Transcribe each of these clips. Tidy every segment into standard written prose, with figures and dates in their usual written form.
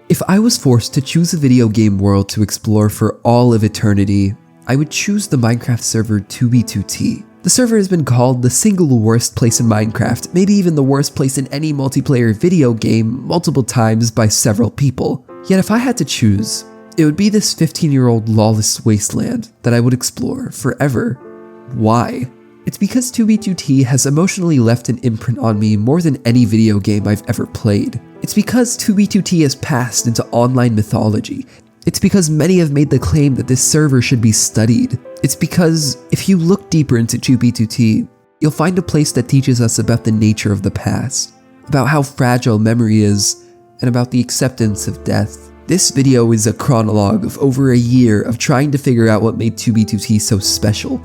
If I was forced to choose a video game world to explore for all of eternity, I would choose the Minecraft server 2b2t. The server has been called the single worst place in Minecraft, maybe even the worst place in any multiplayer video game multiple times by several people. Yet if I had to choose, it would be this 15-year-old lawless wasteland that I would explore forever. Why? It's because 2b2t has emotionally left an imprint on me more than any video game I've ever played. It's because 2b2t has passed into online mythology. It's because many have made the claim that this server should be studied. It's because if you look deeper into 2b2t, you'll find a place that teaches us about the nature of the past, about how fragile memory is, and about the acceptance of death. This video is a chronologue of over a year of trying to figure out what made 2b2t so special.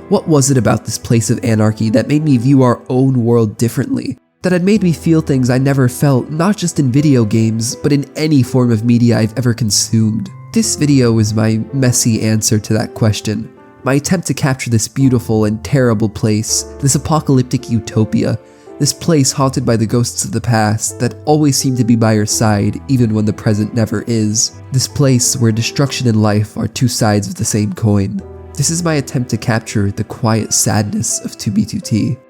What was it about this place of anarchy that made me view our own world differently? That had made me feel things I never felt, not just in video games, but in any form of media I've ever consumed. This video is my messy answer to that question. My attempt to capture this beautiful and terrible place, this apocalyptic utopia, this place haunted by the ghosts of the past that always seem to be by your side even when the present never is. This place where destruction and life are two sides of the same coin. This is my attempt to capture the quiet sadness of 2b2t.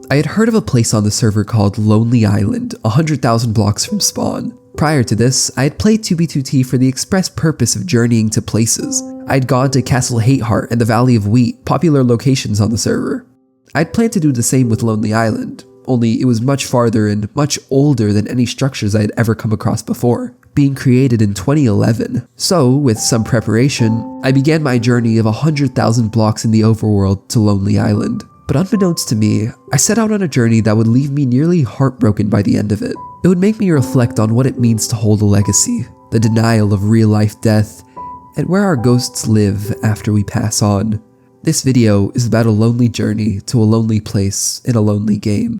I had heard of a place on the server called Lonely Island, 100,000 blocks from spawn. Prior to this, I had played 2b2t for the express purpose of journeying to places. I had gone to Castle Hearth and the Valley of Wheat, popular locations on the server. I had planned to do the same with Lonely Island, only it was much farther and much older than any structures I had ever come across before, being created in 2011. So, with some preparation, I began my journey of 100,000 blocks in the overworld to Lonely Island. But unbeknownst to me, I set out on a journey that would leave me nearly heartbroken by the end of it. It would make me reflect on what it means to hold a legacy, the denial of real-life death, and where our ghosts live after we pass on. This video is about a lonely journey to a lonely place in a lonely game.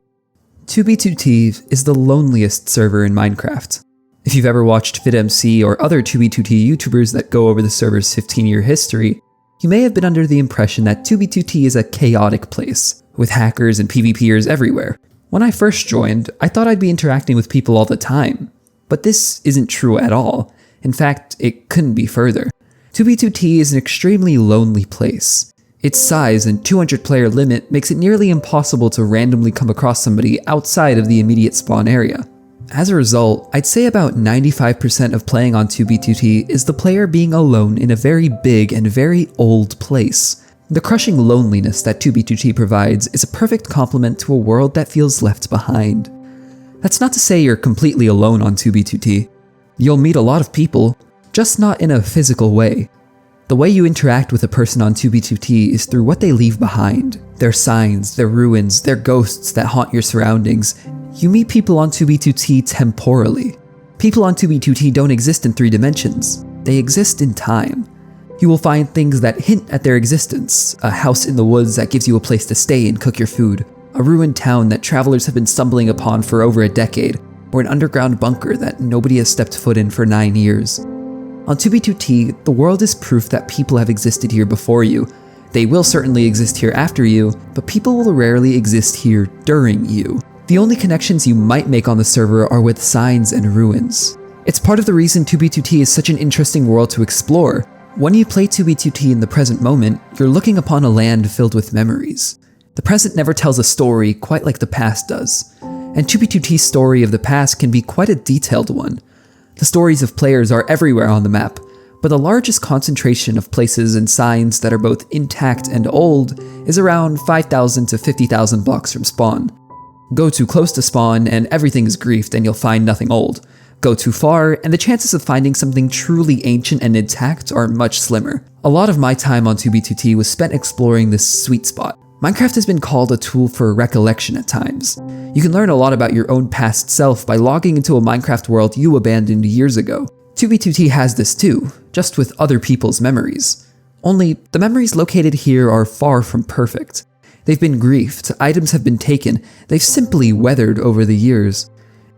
2b2t is the loneliest server in Minecraft. If you've ever watched VidMC or other 2b2t YouTubers that go over the server's 15-year history, you may have been under the impression that 2b2t is a chaotic place, with hackers and PvPers everywhere. When I first joined, I thought I'd be interacting with people all the time, but this isn't true at all. In fact, it couldn't be further. 2b2t is an extremely lonely place. Its size and 200 player limit makes it nearly impossible to randomly come across somebody outside of the immediate spawn area. As a result, I'd say about 95% of playing on 2b2t is the player being alone in a very big and very old place. The crushing loneliness that 2b2t provides is a perfect complement to a world that feels left behind. That's not to say you're completely alone on 2b2t. You'll meet a lot of people, just not in a physical way. The way you interact with a person on 2b2t is through what they leave behind. Their signs, their ruins, their ghosts that haunt your surroundings. You meet people on 2b2t temporally. People on 2b2t don't exist in 3 dimensions. They exist in time. You will find things that hint at their existence. A house in the woods that gives you a place to stay and cook your food. A ruined town that travelers have been stumbling upon for over a decade. Or an underground bunker that nobody has stepped foot in for 9 years. On 2b2t, the world is proof that people have existed here before you. They will certainly exist here after you, but people will rarely exist here during you. The only connections you might make on the server are with signs and ruins. It's part of the reason 2b2t is such an interesting world to explore. When you play 2b2t in the present moment, you're looking upon a land filled with memories. The present never tells a story quite like the past does, and 2b2t's story of the past can be quite a detailed one. The stories of players are everywhere on the map, but the largest concentration of places and signs that are both intact and old is around 5,000 to 50,000 blocks from spawn. Go too close to spawn and everything is griefed and you'll find nothing old. Go too far and the chances of finding something truly ancient and intact are much slimmer. A lot of my time on 2b2t was spent exploring this sweet spot. Minecraft has been called a tool for recollection at times. You can learn a lot about your own past self by logging into a Minecraft world you abandoned years ago. 2b2t has this too, just with other people's memories. Only, the memories located here are far from perfect. They've been griefed, items have been taken, they've simply weathered over the years.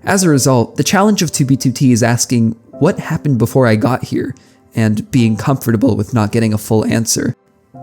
As a result, the challenge of 2b2t is asking, what happened before I got here? And being comfortable with not getting a full answer.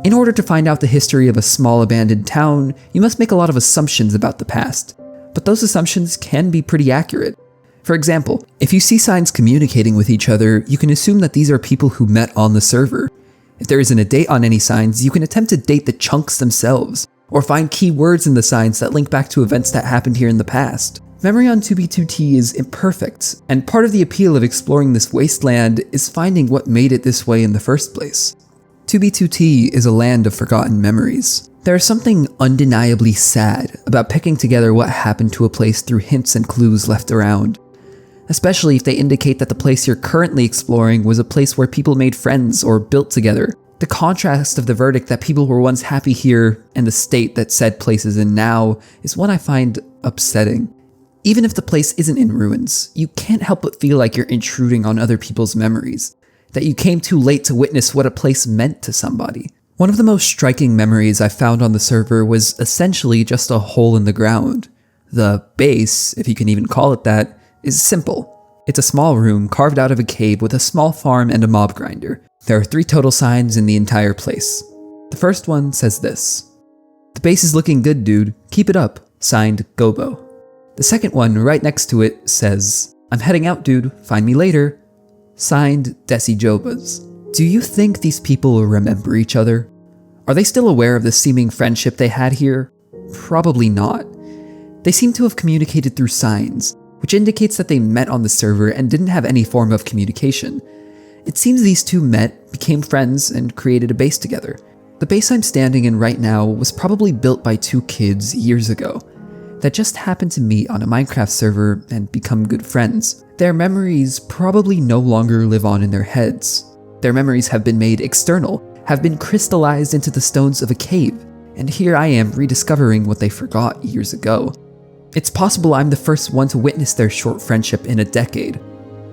In order to find out the history of a small abandoned town, you must make a lot of assumptions about the past. but those assumptions can be pretty accurate. For example, if you see signs communicating with each other, you can assume that these are people who met on the server. If there isn't a date on any signs, you can attempt to date the chunks themselves, or find key words in the signs that link back to events that happened here in the past. Memory on 2B2T is imperfect, and part of the appeal of exploring this wasteland is finding what made it this way in the first place. 2B2T is a land of forgotten memories. There is something undeniably sad about picking together what happened to a place through hints and clues left around, especially if they indicate that the place you're currently exploring was a place where people made friends or built together. The contrast of the verdict that people were once happy here and the state that said place is in now is one I find upsetting. Even if the place isn't in ruins, you can't help but feel like you're intruding on other people's memories, that you came too late to witness what a place meant to somebody. One of the most striking memories I found on the server was essentially just a hole in the ground. The base, if you can even call it that, is simple. It's a small room carved out of a cave with a small farm and a mob grinder. There are 3 total signs in the entire place. The first one says this: "The base is looking good, dude. Keep it up. Signed, Gobo." The second one, right next to it, says, "I'm heading out, dude. Find me later." Signed, Desi Jobas. Do you think these people will remember each other? Are they still aware of the seeming friendship they had here? Probably not. They seem to have communicated through signs, which indicates that they met on the server and didn't have any form of communication. It seems these two met, became friends, and created a base together. The base I'm standing in right now was probably built by 2 kids years ago that just happened to meet on a Minecraft server and become good friends. Their memories probably no longer live on in their heads. Their memories have been made external, have been crystallized into the stones of a cave, and here I am rediscovering what they forgot years ago. It's possible I'm the first one to witness their short friendship in a decade.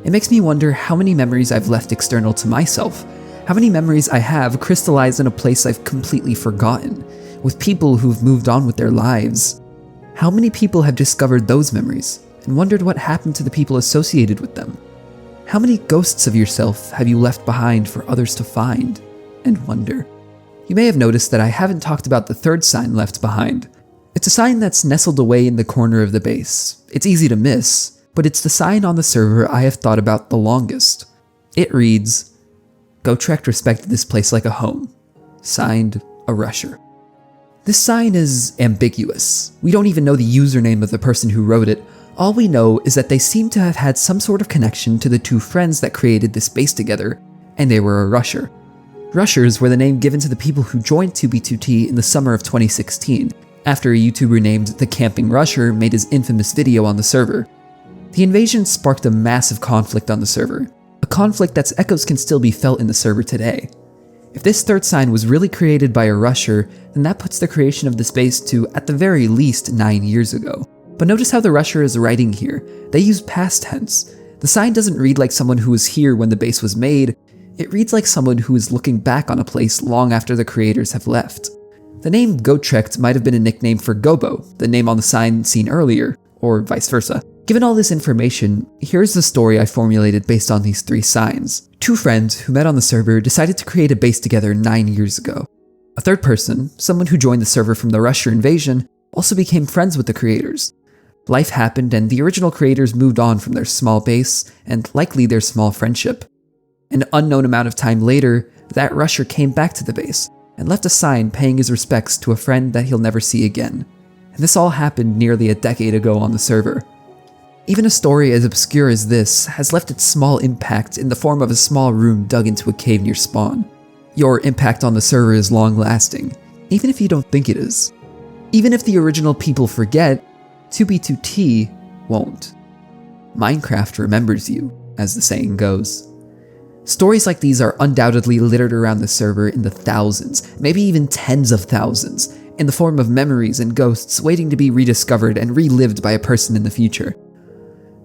It makes me wonder how many memories I've left external to myself, how many memories I have crystallized in a place I've completely forgotten, with people who've moved on with their lives. How many people have discovered those memories and wondered what happened to the people associated with them? How many ghosts of yourself have you left behind for others to find and wonder? You may have noticed that I haven't talked about the third sign left behind. It's a sign that's nestled away in the corner of the base. It's easy to miss, but it's the sign on the server I have thought about the longest. It reads, "Gotrek respected this place like a home. Signed, a rusher." This sign is ambiguous. We don't even know the username of the person who wrote it. All we know is that they seem to have had some sort of connection to the 2 friends that created this base together, and they were a rusher. Rushers were the name given to the people who joined 2B2T in the summer of 2016, after a YouTuber named The Camping Rusher made his infamous video on the server. The invasion sparked a massive conflict on the server, a conflict that's echoes can still be felt in the server today. If this third sign was really created by a rusher, then that puts the creation of this base to, at the very least, 9 years ago. But notice how the rusher is writing here. They use past tense. The sign doesn't read like someone who was here when the base was made. It reads like someone who is looking back on a place long after the creators have left. The name Gotrek might have been a nickname for Gobo, the name on the sign seen earlier, or vice versa. Given all this information, here's the story I formulated based on these 3 signs. 2 friends who met on the server decided to create a base together 9 years ago. A third person, someone who joined the server from the Rusher invasion, also became friends with the creators. Life happened and the original creators moved on from their small base, and likely their small friendship. An unknown amount of time later, that Rusher came back to the base, and left a sign paying his respects to a friend that he'll never see again. And this all happened nearly a decade ago on the server. Even a story as obscure as this has left its small impact in the form of a small room dug into a cave near spawn. Your impact on the server is long-lasting, even if you don't think it is. Even if the original people forget, 2B2T won't. Minecraft remembers you, as the saying goes. Stories like these are undoubtedly littered around the server in the thousands, maybe even tens of thousands, in the form of memories and ghosts waiting to be rediscovered and relived by a person in the future.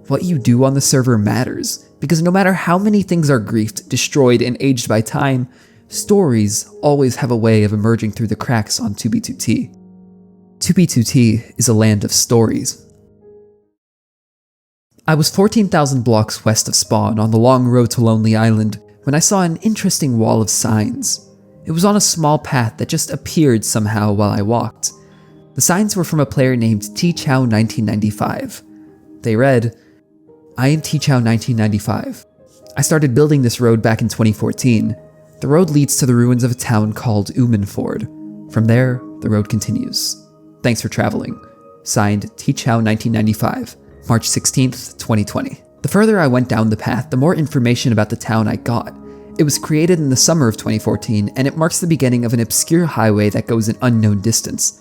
What you do on the server matters, because no matter how many things are griefed, destroyed, and aged by time, stories always have a way of emerging through the cracks on 2B2T. 2B2T is a land of stories. I was 14,000 blocks west of spawn on the long road to Lonely Island when I saw an interesting wall of signs. It was on a small path that just appeared somehow while I walked. The signs were from a player named T-Chow1995. They read, "I am T-Chow1995. I started building this road back in 2014. The road leads to the ruins of a town called Umanford. From there, the road continues. Thanks for traveling. Signed, T-Chow1995, March 16th, 2020. The further I went down the path, the more information about the town I got. It was created in the summer of 2014, and it marks the beginning of an obscure highway that goes an unknown distance.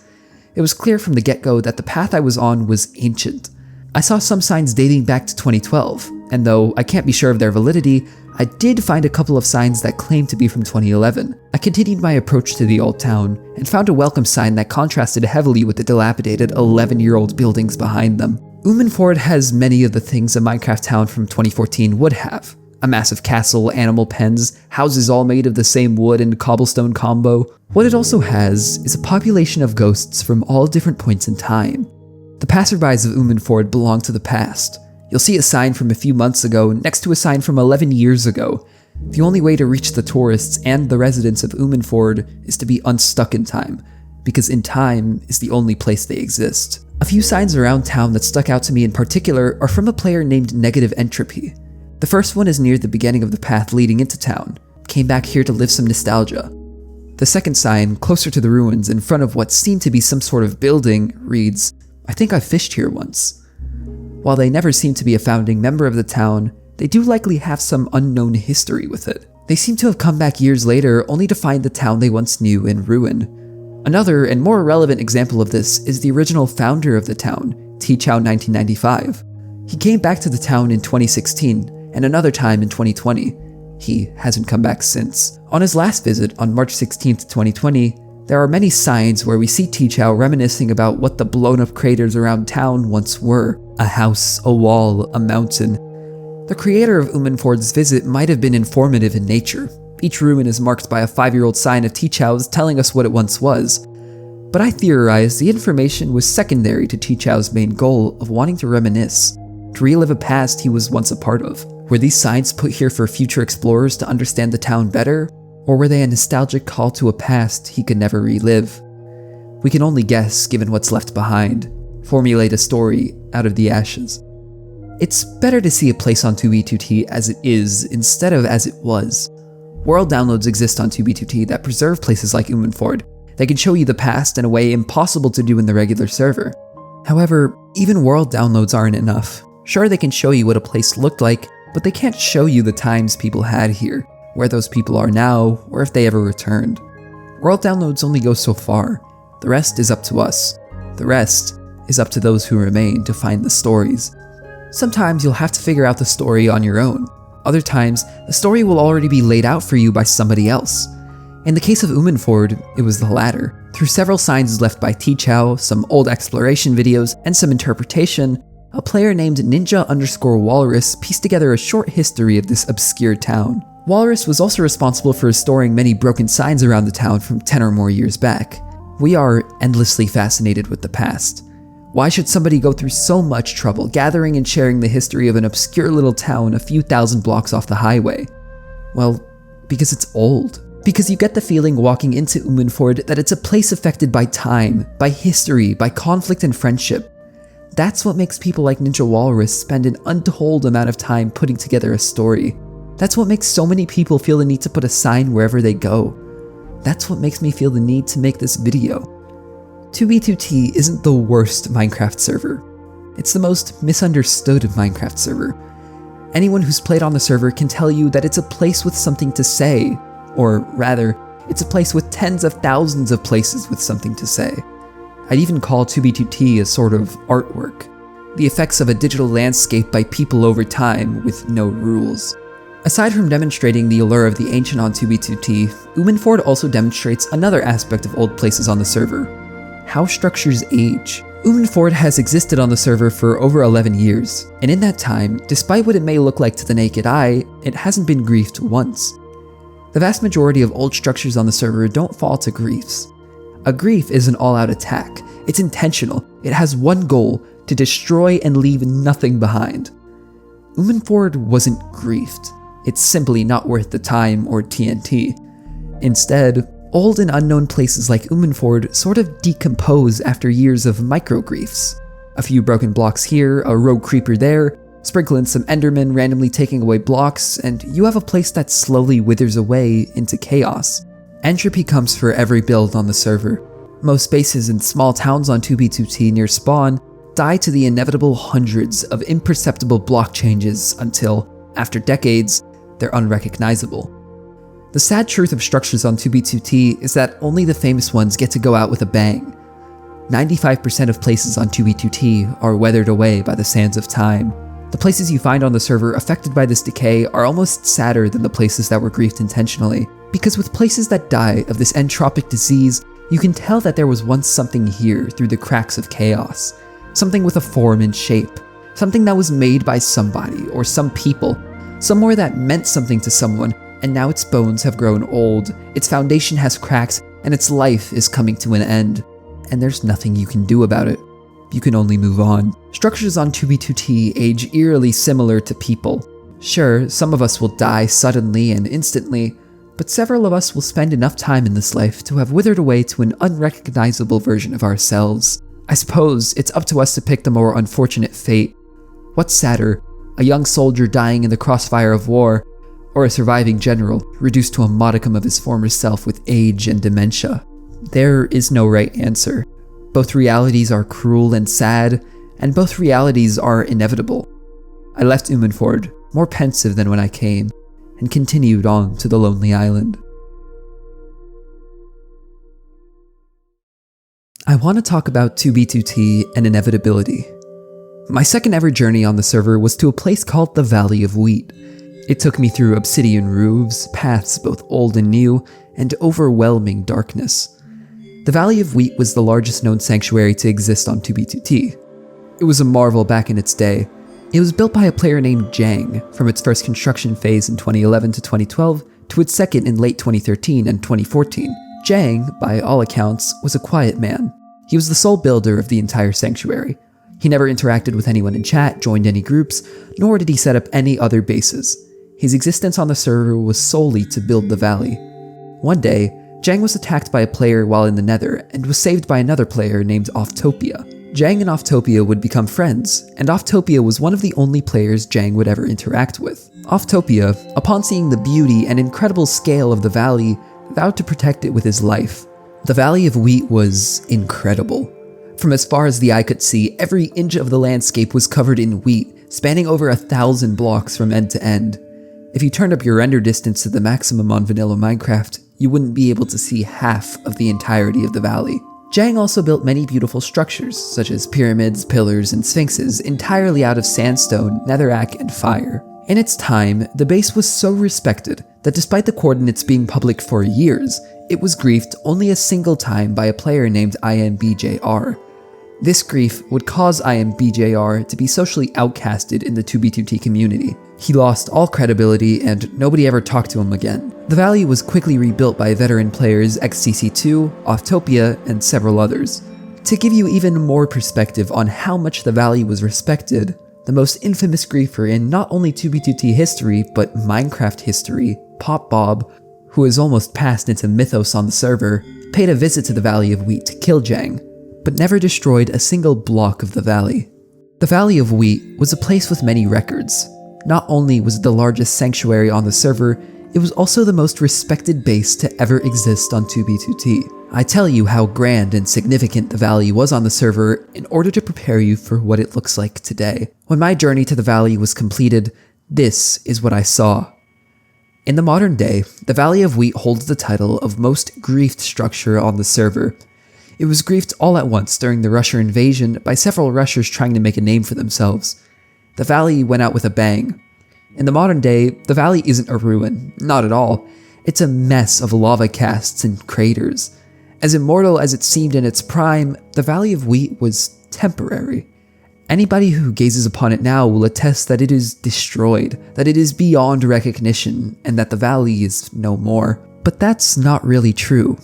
It was clear from the get-go that the path I was on was ancient. I saw some signs dating back to 2012, and though I can't be sure of their validity, I did find a couple of signs that claimed to be from 2011. I continued my approach to the old town, and found a welcome sign that contrasted heavily with the dilapidated 11-year-old buildings behind them. Umanford has many of the things a Minecraft town from 2014 would have. A massive castle, animal pens, houses all made of the same wood and cobblestone combo. What it also has is a population of ghosts from all different points in time. The passerbys of Umanford belong to the past. You'll see a sign from a few months ago next to a sign from 11 years ago. The only way to reach the tourists and the residents of Umanford is to be unstuck in time, because in time is the only place they exist. A few signs around town that stuck out to me in particular are from a player named Negative Entropy. The first one is near the beginning of the path leading into town. Came back here to live some nostalgia. The second sign, closer to the ruins in front of what seemed to be some sort of building, reads, "I think I fished here once." While they never seem to be a founding member of the town, they do likely have some unknown history with it. They seem to have come back years later only to find the town they once knew in ruin. Another and more relevant example of this is the original founder of the town, T-Chow1995. He came back to the town in 2016, and another time in 2020. He hasn't come back since. On his last visit, on March 16th, 2020, there are many signs where we see T-Chow reminiscing about what the blown-up craters around town once were. A house, a wall, a mountain. The creator of Umanford's visit might have been informative in nature. Each ruin is marked by a 5-year-old sign of T-Chow's telling us what it once was. But I theorize the information was secondary to T-Chow's main goal of wanting to reminisce, to relive a past he was once a part of. Were these signs put here for future explorers to understand the town better, or were they a nostalgic call to a past he could never relive? We can only guess given what's left behind, formulate a story out of the ashes. It's better to see a place on 2B2T as it is instead of as it was. World downloads exist on 2B2T that preserve places like Umanford. They can show you the past in a way impossible to do in the regular server. However, even world downloads aren't enough. Sure, they can show you what a place looked like, but they can't show you the times people had here, where those people are now, or if they ever returned. World downloads only go so far. The rest is up to us. The rest is up to those who remain to find the stories. Sometimes you'll have to figure out the story on your own. Other times, the story will already be laid out for you by somebody else. In the case of Umanford, it was the latter. Through several signs left by T-Chow, some old exploration videos, and some interpretation, a player named Ninja_Walrus pieced together a short history of this obscure town. Walrus was also responsible for restoring many broken signs around the town from 10 or more years back. We are endlessly fascinated with the past. Why should somebody go through so much trouble gathering and sharing the history of an obscure little town a few thousand blocks off the highway? Well, because it's old. Because you get the feeling walking into Umanford that it's a place affected by time, by history, by conflict and friendship. That's what makes people like Ninja Walrus spend an untold amount of time putting together a story. That's what makes so many people feel the need to put a sign wherever they go. That's what makes me feel the need to make this video. 2B2T isn't the worst Minecraft server. It's the most misunderstood Minecraft server. Anyone who's played on the server can tell you that it's a place with something to say, or rather, it's a place with tens of thousands of places with something to say. I'd even call 2B2T a sort of artwork, the effects of a digital landscape by people over time with no rules. Aside from demonstrating the allure of the ancient on 2B2T, Umanford also demonstrates another aspect of old places on the server: how structures age. Umanford has existed on the server for over 11 years, and in that time, despite what it may look like to the naked eye, it hasn't been griefed once. The vast majority of old structures on the server don't fall to griefs. A grief is an all-out attack. It's intentional. It has one goal: to destroy and leave nothing behind. Umanford wasn't griefed. It's simply not worth the time or TNT. Instead, Old and unknown places like Umenford sort of decompose after years of micro-griefs. A few broken blocks here, a rogue creeper there, sprinkle in some endermen randomly taking away blocks, and you have a place that slowly withers away into chaos. Entropy comes for every build on the server. Most bases in small towns on 2B2T near spawn die to the inevitable hundreds of imperceptible block changes until, after decades, they're unrecognizable. The sad truth of structures on 2B2T is that only the famous ones get to go out with a bang. 95% of places on 2B2T are weathered away by the sands of time. The places you find on the server affected by this decay are almost sadder than the places that were griefed intentionally, because with places that die of this entropic disease, you can tell that there was once something here through the cracks of chaos. Something with a form and shape. Something that was made by somebody or some people. Somewhere that meant something to someone, and now its bones have grown old, its foundation has cracks, and its life is coming to an end. And there's nothing you can do about it. You can only move on. Structures on 2B2T age eerily similar to people. Sure, some of us will die suddenly and instantly, but several of us will spend enough time in this life to have withered away to an unrecognizable version of ourselves. I suppose it's up to us to pick the more unfortunate fate. What's sadder, a young soldier dying in the crossfire of war, or a surviving general reduced to a modicum of his former self with age and dementia? There is no right answer. Both realities are cruel and sad, and both realities are inevitable. I left Umenford, more pensive than when I came, and continued on to the lonely island. I want to talk about 2B2T and inevitability. My second ever journey on the server was to a place called the Valley of Wheat. It took me through obsidian roofs, paths both old and new, and overwhelming darkness. The Valley of Wheat was the largest known sanctuary to exist on 2B2T. It was a marvel back in its day. It was built by a player named Jang, from its first construction phase in 2011 to 2012 to its second in late 2013 and 2014. Jang, by all accounts, was a quiet man. He was the sole builder of the entire sanctuary. He never interacted with anyone in chat, joined any groups, nor did he set up any other bases. His existence on the server was solely to build the valley. One day, Jang was attacked by a player while in the Nether and was saved by another player named Offtopia. Jang and Offtopia would become friends, and Offtopia was one of the only players Jang would ever interact with. Offtopia, upon seeing the beauty and incredible scale of the valley, vowed to protect it with his life. The Valley of Wheat was incredible. From as far as the eye could see, every inch of the landscape was covered in wheat, spanning over 1,000 blocks from end to end. If you turned up your render distance to the maximum on vanilla Minecraft, you wouldn't be able to see half of the entirety of the valley. Jang also built many beautiful structures, such as pyramids, pillars, and sphinxes, entirely out of sandstone, netherrack, and fire. In its time, the base was so respected that despite the coordinates being public for years, it was griefed only a single time by a player named IMBJR. This grief would cause IMBJR to be socially outcasted in the 2B2T community. He lost all credibility and nobody ever talked to him again. The valley was quickly rebuilt by veteran players XCC2, Offtopia, and several others. To give you even more perspective on how much the valley was respected, the most infamous griefer in not only 2B2T history, but Minecraft history, Pop Bob, who has almost passed into mythos on the server, paid a visit to the Valley of Wheat to kill Jang, but never destroyed a single block of the valley. The Valley of Wheat was a place with many records. Not only was it the largest sanctuary on the server, it was also the most respected base to ever exist on 2B2T. I tell you how grand and significant the valley was on the server in order to prepare you for what it looks like today. When my journey to the valley was completed, this is what I saw. In the modern day, the Valley of Wheat holds the title of most griefed structure on the server. It was griefed all at once during the Rusher invasion by several Rushers trying to make a name for themselves. The valley went out with a bang. In the modern day, the valley isn't a ruin, not at all. It's a mess of lava casts and craters. As immortal as it seemed in its prime, the Valley of Wheat was temporary. Anybody who gazes upon it now will attest that it is destroyed, that it is beyond recognition, and that the valley is no more. But that's not really true,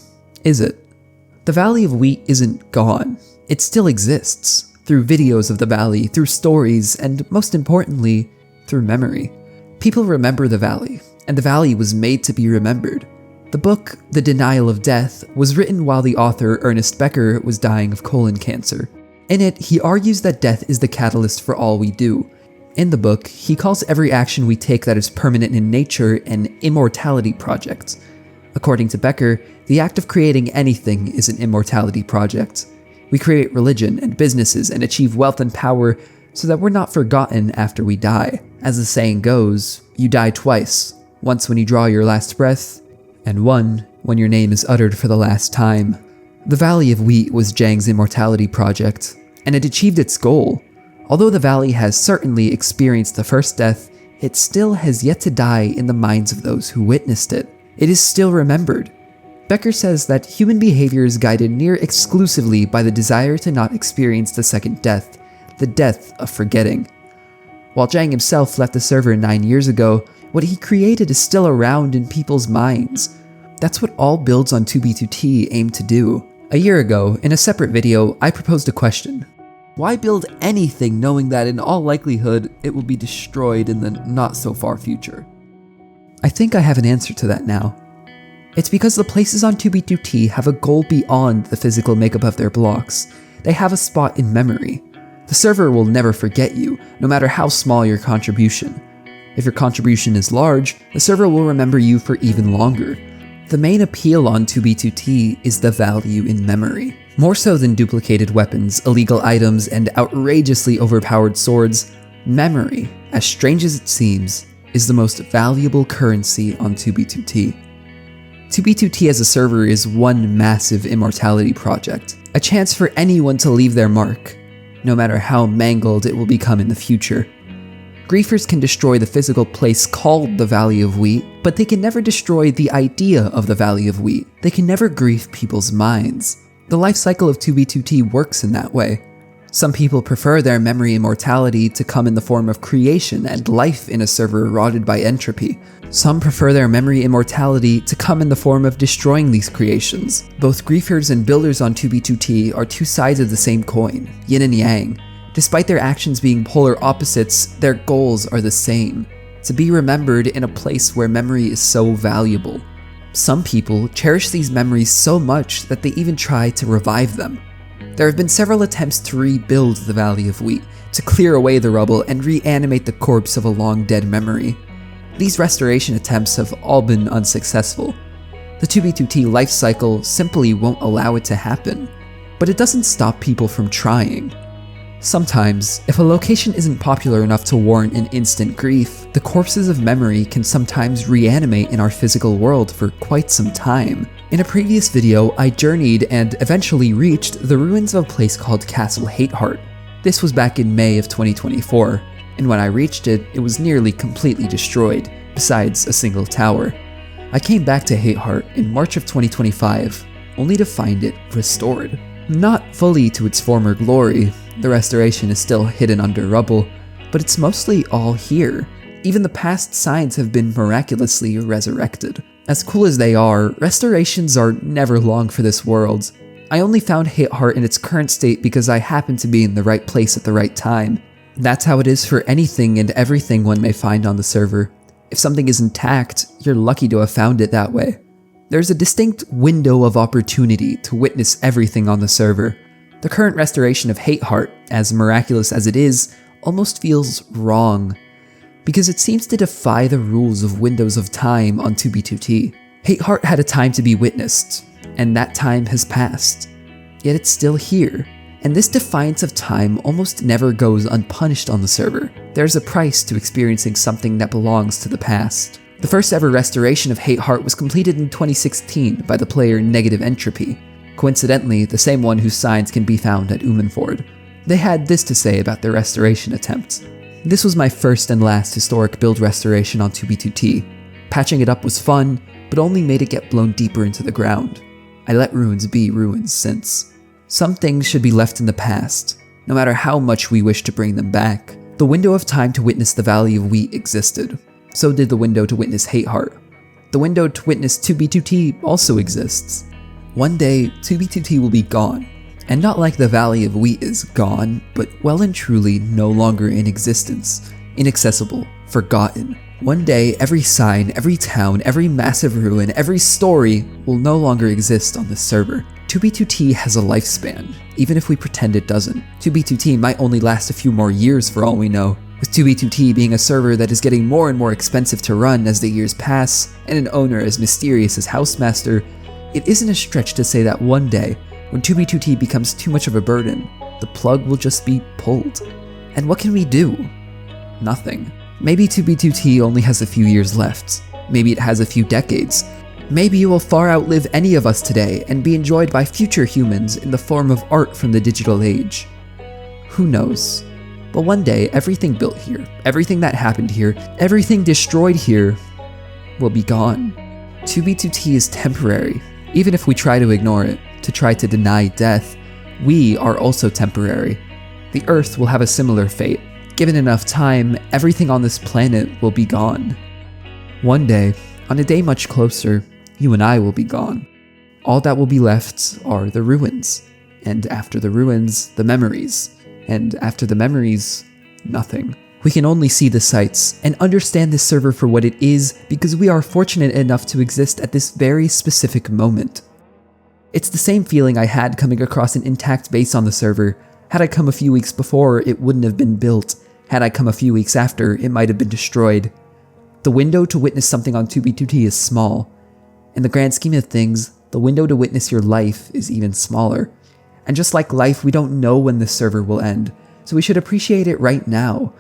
is it? The Valley of Wheat isn't gone. It still exists, through videos of the valley, through stories, and most importantly, through memory. People remember the valley, and the valley was made to be remembered. The book, The Denial of Death, was written while the author Ernest Becker was dying of colon cancer. In it, he argues that death is the catalyst for all we do. In the book, he calls every action we take that is permanent in nature an immortality project. According to Becker, the act of creating anything is an immortality project. We create religion and businesses and achieve wealth and power so that we're not forgotten after we die. As the saying goes, you die twice, once when you draw your last breath, and one when your name is uttered for the last time. The Valley of Wheat was Jang's immortality project, and it achieved its goal. Although the valley has certainly experienced the first death, it still has yet to die in the minds of those who witnessed it. It is still remembered. Becker says that human behavior is guided near exclusively by the desire to not experience the second death, the death of forgetting. While Jang himself left the server 9 years ago, what he created is still around in people's minds. That's what all builds on 2B2T aim to do. A year ago, in a separate video, I proposed a question. Why build anything knowing that in all likelihood it will be destroyed in the not-so-far future? I think I have an answer to that now. It's because the places on 2B2T have a goal beyond the physical makeup of their blocks. They have a spot in memory. The server will never forget you, no matter how small your contribution. If your contribution is large, the server will remember you for even longer. The main appeal on 2B2T is the value in memory. More so than duplicated weapons, illegal items, and outrageously overpowered swords, memory, as strange as it seems, is the most valuable currency on 2B2T. 2B2T as a server is one massive immortality project, a chance for anyone to leave their mark, no matter how mangled it will become in the future. Griefers can destroy the physical place called the Valley of Wheat, but they can never destroy the idea of the Valley of Wheat. They can never grief people's minds. The life cycle of 2B2T works in that way. Some people prefer their memory immortality to come in the form of creation and life in a server rotted by entropy. Some prefer their memory immortality to come in the form of destroying these creations. Both griefers and builders on 2B2T are two sides of the same coin, yin and yang. Despite their actions being polar opposites, their goals are the same: to be remembered in a place where memory is so valuable. Some people cherish these memories so much that they even try to revive them. There have been several attempts to rebuild the Valley of Wheat, to clear away the rubble and reanimate the corpse of a long-dead memory. These restoration attempts have all been unsuccessful. The 2B2T life cycle simply won't allow it to happen. But it doesn't stop people from trying. Sometimes, if a location isn't popular enough to warrant an instant grief, the corpses of memory can sometimes reanimate in our physical world for quite some time. In a previous video, I journeyed and eventually reached the ruins of a place called Castle Hearth. This was back in May of 2024, and when I reached it, it was nearly completely destroyed, besides a single tower. I came back to Hearth in March of 2025, only to find it restored. Not fully to its former glory, the restoration is still hidden under rubble, but it's mostly all here. Even the past signs have been miraculously resurrected. As cool as they are, restorations are never long for this world. I only found Hearth in its current state because I happened to be in the right place at the right time. That's how it is for anything and everything one may find on the server. If something is intact, you're lucky to have found it that way. There's a distinct window of opportunity to witness everything on the server. The current restoration of Hearth, as miraculous as it is, almost feels wrong, because it seems to defy the rules of windows of time on 2B2T. Hearth had a time to be witnessed, and that time has passed. Yet it's still here, and this defiance of time almost never goes unpunished on the server. There's a price to experiencing something that belongs to the past. The first ever restoration of Hearth was completed in 2016 by the player Negative Entropy, coincidentally the same one whose signs can be found at Umanford. They had this to say about their restoration attempt. This was my first and last historic build restoration on 2B2T. Patching it up was fun, but only made it get blown deeper into the ground. I let ruins be ruins since. Some things should be left in the past, no matter how much we wish to bring them back. The window of time to witness the Valley of Wheat existed. So did the window to witness Hearth. The window to witness 2B2T also exists. One day, 2B2T will be gone. And not like the Valley of Wheat is gone, but well and truly no longer in existence. Inaccessible, forgotten, One day, every sign, every town, every massive ruin, every story will no longer exist on this server. 2B2T has a lifespan, even if we pretend it doesn't. 2B2T might only last a few more years for all we know, with 2B2T being a server that is getting more and more expensive to run as the years pass, and an owner as mysterious as Housemaster. It isn't a stretch to say that one day, when 2B2T becomes too much of a burden, the plug will just be pulled. And what can we do? Nothing. Maybe 2B2T only has a few years left. Maybe it has a few decades. Maybe it will far outlive any of us today and be enjoyed by future humans in the form of art from the digital age. Who knows? But one day, everything built here, everything that happened here, everything destroyed here, will be gone. 2B2T is temporary. Even if we try to ignore it, to try to deny death, we are also temporary. The Earth will have a similar fate. Given enough time, everything on this planet will be gone. One day, on a day much closer, you and I will be gone. All that will be left are the ruins. And after the ruins, the memories. And after the memories, nothing. We can only see the sights and understand this server for what it is because we are fortunate enough to exist at this very specific moment. It's the same feeling I had coming across an intact base on the server. Had I come a few weeks before, it wouldn't have been built. Had I come a few weeks after, it might have been destroyed. The window to witness something on 2B2T is small. In the grand scheme of things, the window to witness your life is even smaller. And just like life, we don't know when this server will end, so we should appreciate it right now.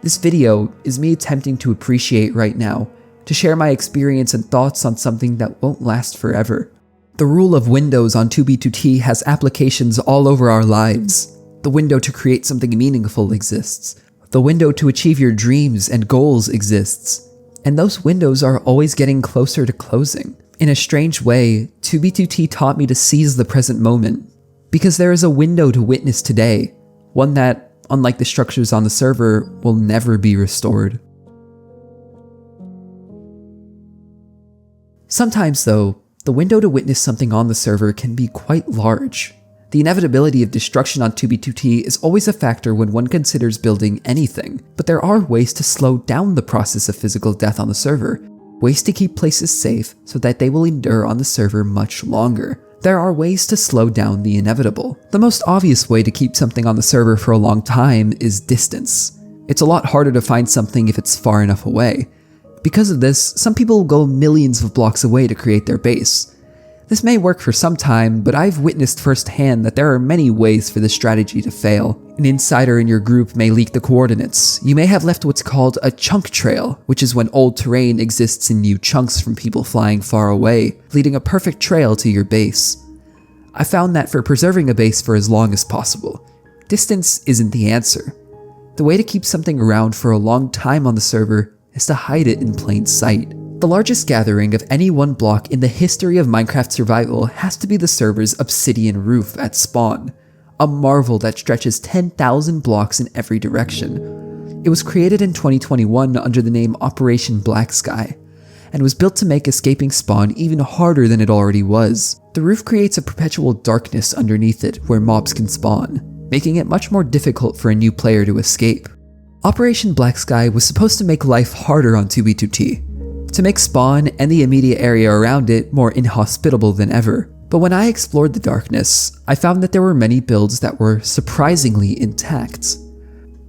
This video is me attempting to appreciate right now, to share my experience and thoughts on something that won't last forever. The rule of windows on 2B2T has applications all over our lives. The window to create something meaningful exists. The window to achieve your dreams and goals exists. And those windows are always getting closer to closing. In a strange way, 2B2T taught me to seize the present moment. Because there is a window to witness today, one that, unlike the structures on the server, will never be restored. Sometimes though, the window to witness something on the server can be quite large. The inevitability of destruction on 2B2T is always a factor when one considers building anything, but there are ways to slow down the process of physical death on the server, ways to keep places safe so that they will endure on the server much longer. There are ways to slow down the inevitable. The most obvious way to keep something on the server for a long time is distance. It's a lot harder to find something if it's far enough away. Because of this, some people will go millions of blocks away to create their base. This may work for some time, but I've witnessed firsthand that there are many ways for this strategy to fail. An insider in your group may leak the coordinates. You may have left what's called a chunk trail, which is when old terrain exists in new chunks from people flying far away, leading a perfect trail to your base. I found that for preserving a base for as long as possible, distance isn't the answer. The way to keep something around for a long time on the server is to hide it in plain sight. The largest gathering of any one block in the history of Minecraft survival has to be the server's obsidian roof at spawn, a marvel that stretches 10,000 blocks in every direction. It was created in 2021 under the name Operation Black Sky, and was built to make escaping spawn even harder than it already was. The roof creates a perpetual darkness underneath it where mobs can spawn, making it much more difficult for a new player to escape. Operation Black Sky was supposed to make life harder on 2B2T, to make spawn and the immediate area around it more inhospitable than ever. But when I explored the darkness, I found that there were many builds that were surprisingly intact.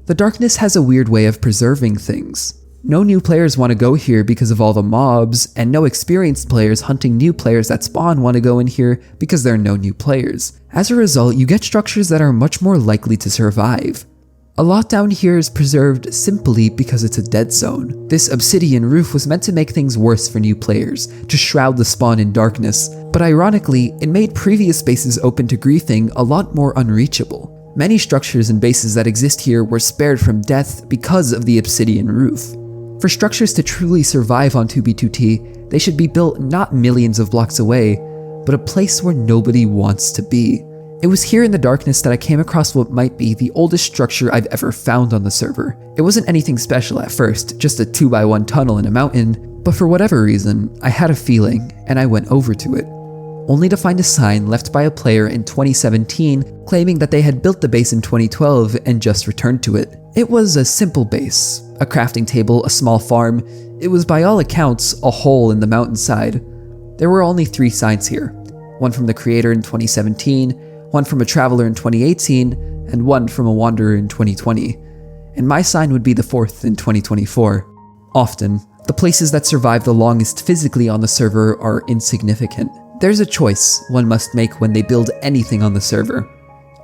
The darkness has a weird way of preserving things. No new players want to go here because of all the mobs, and no experienced players hunting new players that spawn want to go in here because there are no new players. As a result, you get structures that are much more likely to survive. A lot down here is preserved simply because it's a dead zone. This obsidian roof was meant to make things worse for new players, to shroud the spawn in darkness, but ironically, it made previous bases open to griefing a lot more unreachable. Many structures and bases that exist here were spared from death because of the obsidian roof. For structures to truly survive on 2B2T, they should be built not millions of blocks away, but a place where nobody wants to be. It was here in the darkness that I came across what might be the oldest structure I've ever found on the server. It wasn't anything special at first, just a 2x1 tunnel in a mountain, but for whatever reason, I had a feeling, and I went over to it. Only to find a sign left by a player in 2017 claiming that they had built the base in 2012 and just returned to it. It was a simple base, a crafting table, a small farm. It was by all accounts a hole in the mountainside. There were only 3 signs here, one from the creator in 2017, one from a traveler in 2018, and one from a wanderer in 2020. And my sign would be the 4th in 2024. Often, the places that survive the longest physically on the server are insignificant. There's a choice one must make when they build anything on the server.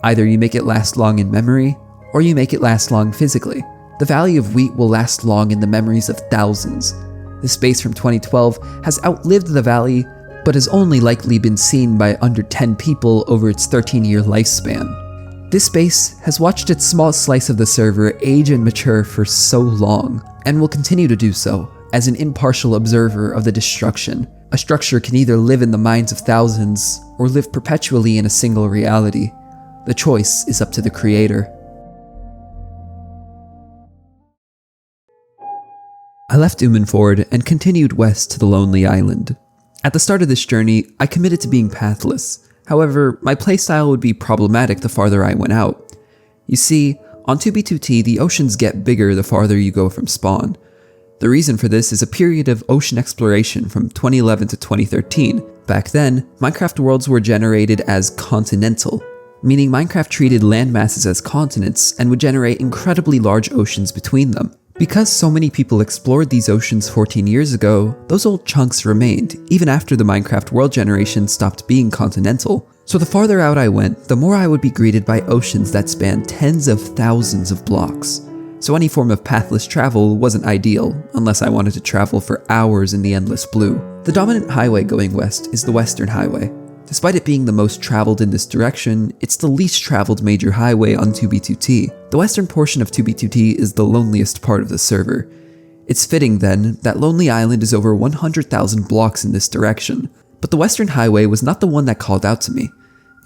Either you make it last long in memory, or you make it last long physically. The Valley of Wheat will last long in the memories of thousands. This base from 2012 has outlived the valley, but has only likely been seen by under 10 people over its 13-year lifespan. This base has watched its small slice of the server age and mature for so long, and will continue to do so, as an impartial observer of the destruction. A structure can either live in the minds of thousands, or live perpetually in a single reality. The choice is up to the creator. I left Umanford and continued west to the Lonely Island. At the start of this journey, I committed to being pathless. However, my playstyle would be problematic the farther I went out. You see, on 2B2T, the oceans get bigger the farther you go from spawn. The reason for this is a period of ocean exploration from 2011 to 2013. Back then, Minecraft worlds were generated as continental, meaning Minecraft treated land masses as continents and would generate incredibly large oceans between them. Because so many people explored these oceans 14 years ago, those old chunks remained, even after the Minecraft world generation stopped being continental. So the farther out I went, the more I would be greeted by oceans that spanned tens of thousands of blocks. So any form of pathless travel wasn't ideal, unless I wanted to travel for hours in the endless blue. The dominant highway going west is the Western Highway. Despite it being the most traveled in this direction, it's the least traveled major highway on 2B2T. The western portion of 2B2T is the loneliest part of the server. It's fitting then that Lonely Island is over 100,000 blocks in this direction, but the Western Highway was not the one that called out to me.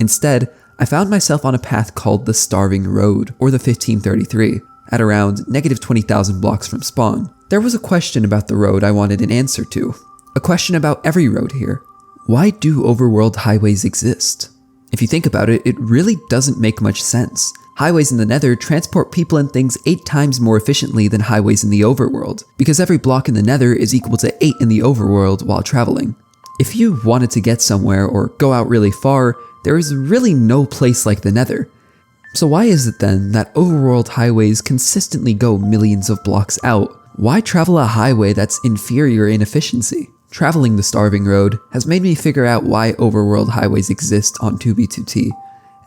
Instead, I found myself on a path called the Starving Road, or the 1533, at around negative 20,000 blocks from spawn. There was a question about the road I wanted an answer to. A question about every road here. Why do overworld highways exist? If you think about it, it really doesn't make much sense. Highways in the Nether transport people and things 8 times more efficiently than highways in the overworld, because every block in the Nether is equal to 8 in the overworld while traveling. If you wanted to get somewhere or go out really far, there is really no place like the Nether. So why is it then that overworld highways consistently go millions of blocks out? Why travel a highway that's inferior in efficiency? Traveling the Starving Road has made me figure out why overworld highways exist on 2B2T,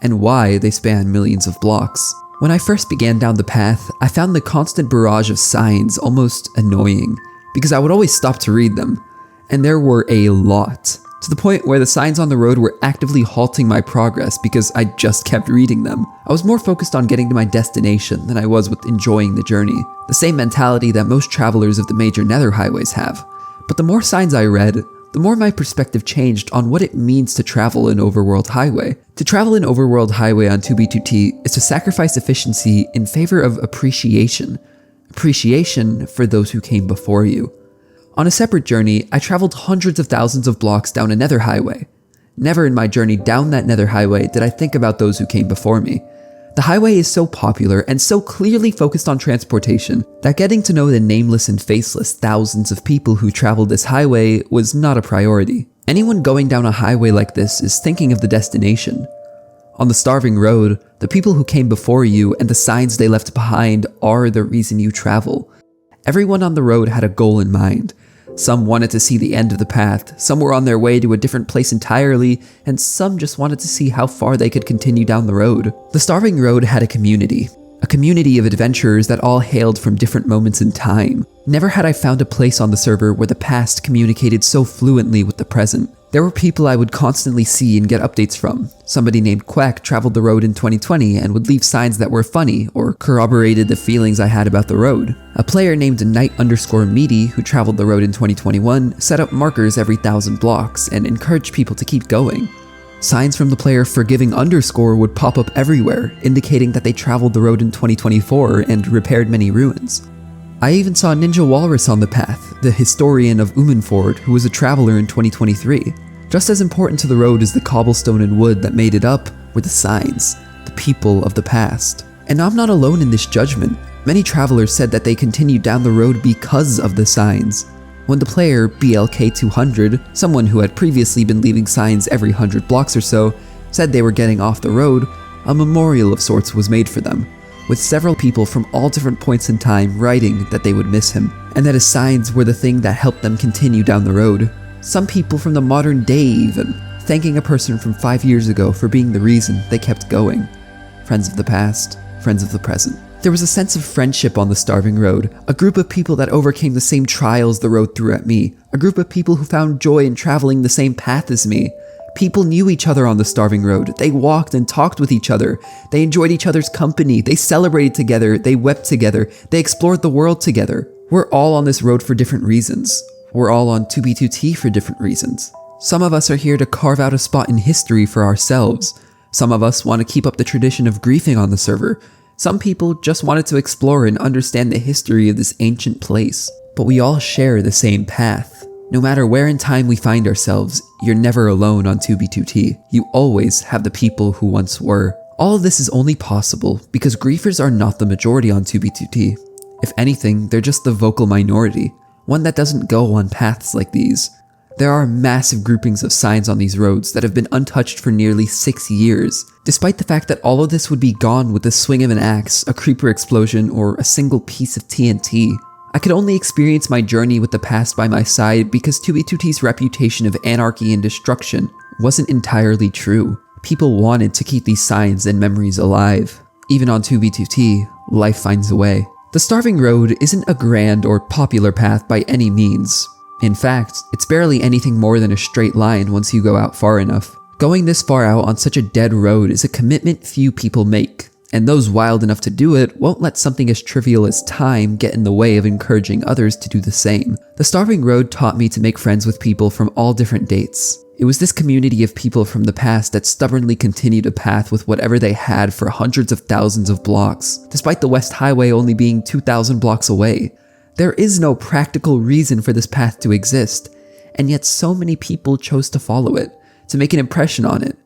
and why they span millions of blocks. When I first began down the path, I found the constant barrage of signs almost annoying, because I would always stop to read them, and there were a lot, to the point where the signs on the road were actively halting my progress because I just kept reading them. I was more focused on getting to my destination than I was with enjoying the journey, the same mentality that most travelers of the major Nether highways have. But the more signs I read, the more my perspective changed on what it means to travel an overworld highway. To travel an overworld highway on 2B2T is to sacrifice efficiency in favor of appreciation. Appreciation for those who came before you. On a separate journey, I traveled hundreds of thousands of blocks down a Nether highway. Never in my journey down that Nether highway did I think about those who came before me. The highway is so popular and so clearly focused on transportation that getting to know the nameless and faceless thousands of people who traveled this highway was not a priority. Anyone going down a highway like this is thinking of the destination. On the Starving Road, the people who came before you and the signs they left behind are the reason you travel. Everyone on the road had a goal in mind. Some wanted to see the end of the path, some were on their way to a different place entirely, and some just wanted to see how far they could continue down the road. The Starving Road had a community of adventurers that all hailed from different moments in time. Never had I found a place on the server where the past communicated so fluently with the present. There were people I would constantly see and get updates from. Somebody named Quack traveled the road in 2020 and would leave signs that were funny or corroborated the feelings I had about the road. A player named Knight_Meaty who traveled the road in 2021 set up markers every 1,000 blocks and encouraged people to keep going. Signs from the player Forgiving_ would pop up everywhere, indicating that they traveled the road in 2024 and repaired many ruins. I even saw Ninja Walrus on the path, the historian of Umanford who was a traveler in 2023. Just as important to the road as the cobblestone and wood that made it up were the signs, the people of the past. And I'm not alone in this judgment. Many travelers said that they continued down the road because of the signs. When the player, BLK200, someone who had previously been leaving signs every 100 blocks or so, said they were getting off the road, a memorial of sorts was made for them, with several people from all different points in time writing that they would miss him, and that his signs were the thing that helped them continue down the road. Some people from the modern day even, thanking a person from 5 years ago for being the reason they kept going. Friends of the past, friends of the present. There was a sense of friendship on the Starving Road, a group of people that overcame the same trials the road threw at me, a group of people who found joy in traveling the same path as me. People knew each other on the Starving Road, they walked and talked with each other, they enjoyed each other's company, they celebrated together, they wept together, they explored the world together. We're all on this road for different reasons. We're all on 2B2T for different reasons. Some of us are here to carve out a spot in history for ourselves. Some of us want to keep up the tradition of griefing on the server. Some people just wanted to explore and understand the history of this ancient place. But we all share the same path. No matter where in time we find ourselves, you're never alone on 2B2T. You always have the people who once were. All of this is only possible because griefers are not the majority on 2B2T. If anything, they're just the vocal minority, one that doesn't go on paths like these. There are massive groupings of signs on these roads that have been untouched for nearly 6 years, despite the fact that all of this would be gone with the swing of an axe, a creeper explosion, or a single piece of TNT. I could only experience my journey with the past by my side because 2B2T's reputation of anarchy and destruction wasn't entirely true. People wanted to keep these signs and memories alive. Even on 2B2T, life finds a way. The Starving Road isn't a grand or popular path by any means. In fact, it's barely anything more than a straight line once you go out far enough. Going this far out on such a dead road is a commitment few people make, and those wild enough to do it won't let something as trivial as time get in the way of encouraging others to do the same. The Starving Road taught me to make friends with people from all different dates. It was this community of people from the past that stubbornly continued a path with whatever they had for hundreds of thousands of blocks, despite the West Highway only being 2,000 blocks away. There is no practical reason for this path to exist, and yet so many people chose to follow it, to make an impression on it.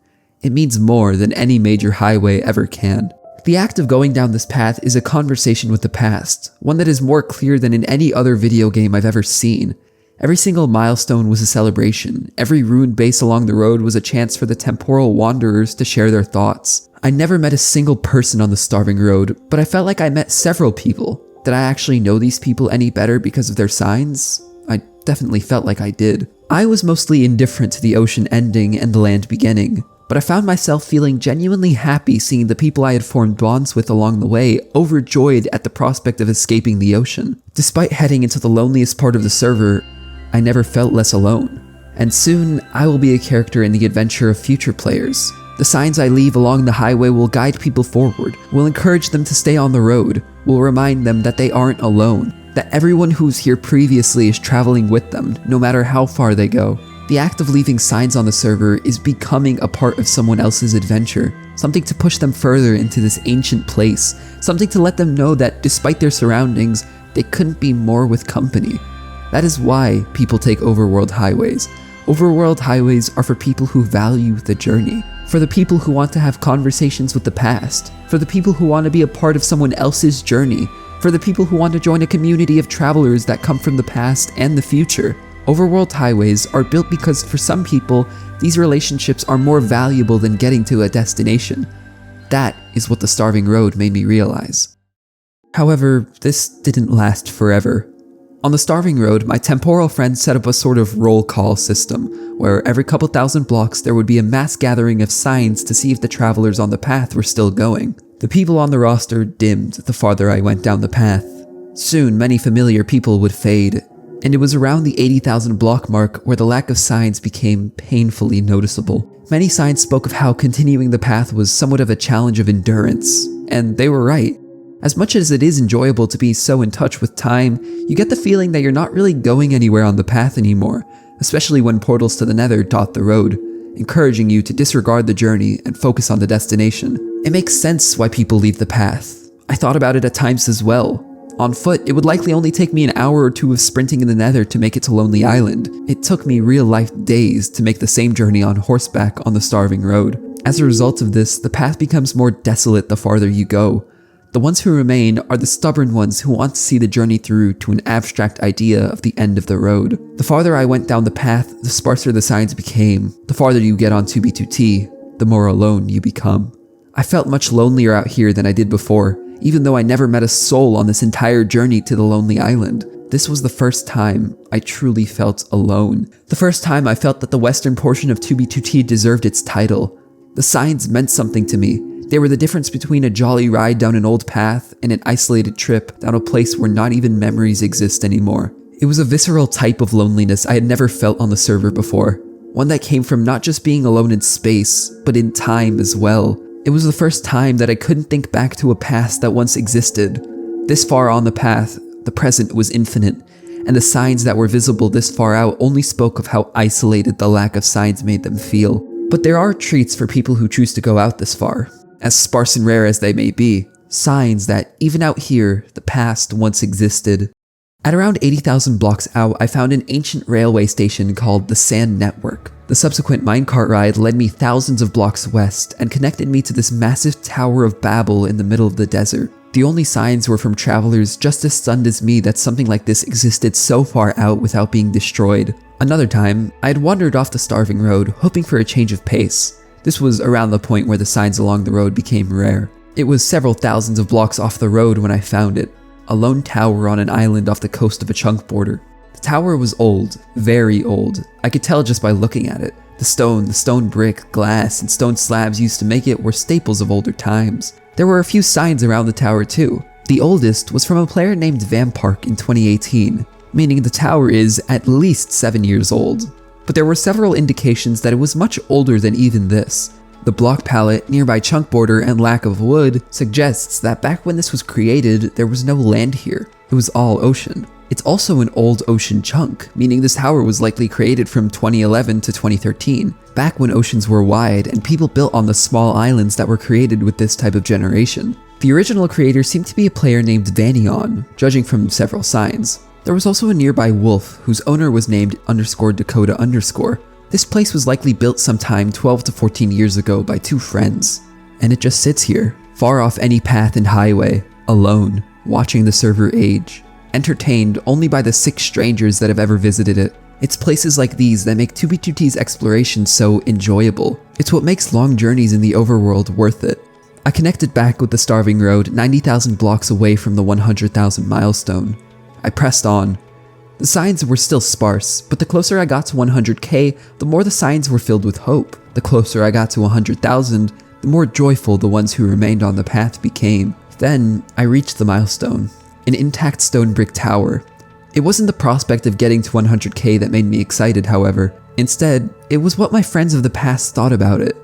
It means more than any major highway ever can. The act of going down this path is a conversation with the past, one that is more clear than in any other video game I've ever seen. Every single milestone was a celebration, every ruined base along the road was a chance for the temporal wanderers to share their thoughts. I never met a single person on the Starving Road, but I felt like I met several people. Did I actually know these people any better because of their signs? I definitely felt like I did. I was mostly indifferent to the ocean ending and the land beginning, but I found myself feeling genuinely happy seeing the people I had formed bonds with along the way overjoyed at the prospect of escaping the ocean. Despite heading into the loneliest part of the server, I never felt less alone. And soon, I will be a character in the adventure of future players. The signs I leave along the highway will guide people forward, will encourage them to stay on the road, will remind them that they aren't alone, that everyone who's here previously is traveling with them, no matter how far they go. The act of leaving signs on the server is becoming a part of someone else's adventure, something to push them further into this ancient place, something to let them know that despite their surroundings, they couldn't be more with company. That is why people take overworld highways. Overworld highways are for people who value the journey. For the people who want to have conversations with the past, for the people who want to be a part of someone else's journey, for the people who want to join a community of travelers that come from the past and the future. Overworld highways are built because for some people, these relationships are more valuable than getting to a destination. That is what the Starving Road made me realize. However, this didn't last forever. On the Starving Road, my temporal friends set up a sort of roll call system, where every couple thousand blocks there would be a mass gathering of signs to see if the travelers on the path were still going. The people on the roster dimmed the farther I went down the path. Soon, many familiar people would fade, and it was around the 80,000 block mark where the lack of signs became painfully noticeable. Many signs spoke of how continuing the path was somewhat of a challenge of endurance, and they were right. As much as it is enjoyable to be so in touch with time, you get the feeling that you're not really going anywhere on the path anymore, especially when portals to the Nether dot the road, encouraging you to disregard the journey and focus on the destination. It makes sense why people leave the path. I thought about it at times as well. On foot, it would likely only take me an hour or two of sprinting in the Nether to make it to Lonely Island. It took me real-life days to make the same journey on horseback on the Starving Road. As a result of this, the path becomes more desolate the farther you go. The ones who remain are the stubborn ones who want to see the journey through to an abstract idea of the end of the road. The farther I went down the path, the sparser the signs became. The farther you get on 2B2T, the more alone you become. I felt much lonelier out here than I did before, even though I never met a soul on this entire journey to the Lonely Island. This was the first time I truly felt alone. The first time I felt that the western portion of 2B2T deserved its title. The signs meant something to me. They were the difference between a jolly ride down an old path and an isolated trip down a place where not even memories exist anymore. It was a visceral type of loneliness I had never felt on the server before. One that came from not just being alone in space, but in time as well. It was the first time that I couldn't think back to a past that once existed. This far on the path, the present was infinite, and the signs that were visible this far out only spoke of how isolated the lack of signs made them feel. But there are treats for people who choose to go out this far. As sparse and rare as they may be, signs that, even out here, the past once existed. At around 80,000 blocks out, I found an ancient railway station called the Sand Network. The subsequent minecart ride led me thousands of blocks west and connected me to this massive Tower of Babel in the middle of the desert. The only signs were from travelers just as stunned as me that something like this existed so far out without being destroyed. Another time, I had wandered off the starving road, hoping for a change of pace. This was around the point where the signs along the road became rare. It was several thousands of blocks off the road when I found it. A lone tower on an island off the coast of a chunk border. The tower was old, very old. I could tell just by looking at it. The stone brick, glass, and stone slabs used to make it were staples of older times. There were a few signs around the tower too. The oldest was from a player named Vampark in 2018, meaning the tower is at least 7 years old. But there were several indications that it was much older than even this. The block palette, nearby chunk border, and lack of wood suggests that back when this was created, there was no land here. It was all ocean. It's also an old ocean chunk, meaning this tower was likely created from 2011 to 2013, back when oceans were wide and people built on the small islands that were created with this type of generation. The original creator seemed to be a player named Vanion, judging from several signs. There was also a nearby wolf, whose owner was named _Dakota_. This place was likely built sometime 12 to 14 years ago by two friends. And it just sits here, far off any path and highway, alone, watching the server age, entertained only by the 6 strangers that have ever visited it. It's places like these that make 2B2T's exploration so enjoyable. It's what makes long journeys in the overworld worth it. I connected back with the starving road 90,000 blocks away from the 100,000 milestone. I pressed on. The signs were still sparse, but the closer I got to 100k, the more the signs were filled with hope. The closer I got to 100,000, the more joyful the ones who remained on the path became. Then, I reached the milestone, an intact stone brick tower. It wasn't the prospect of getting to 100k that made me excited, however. Instead, it was what my friends of the past thought about it.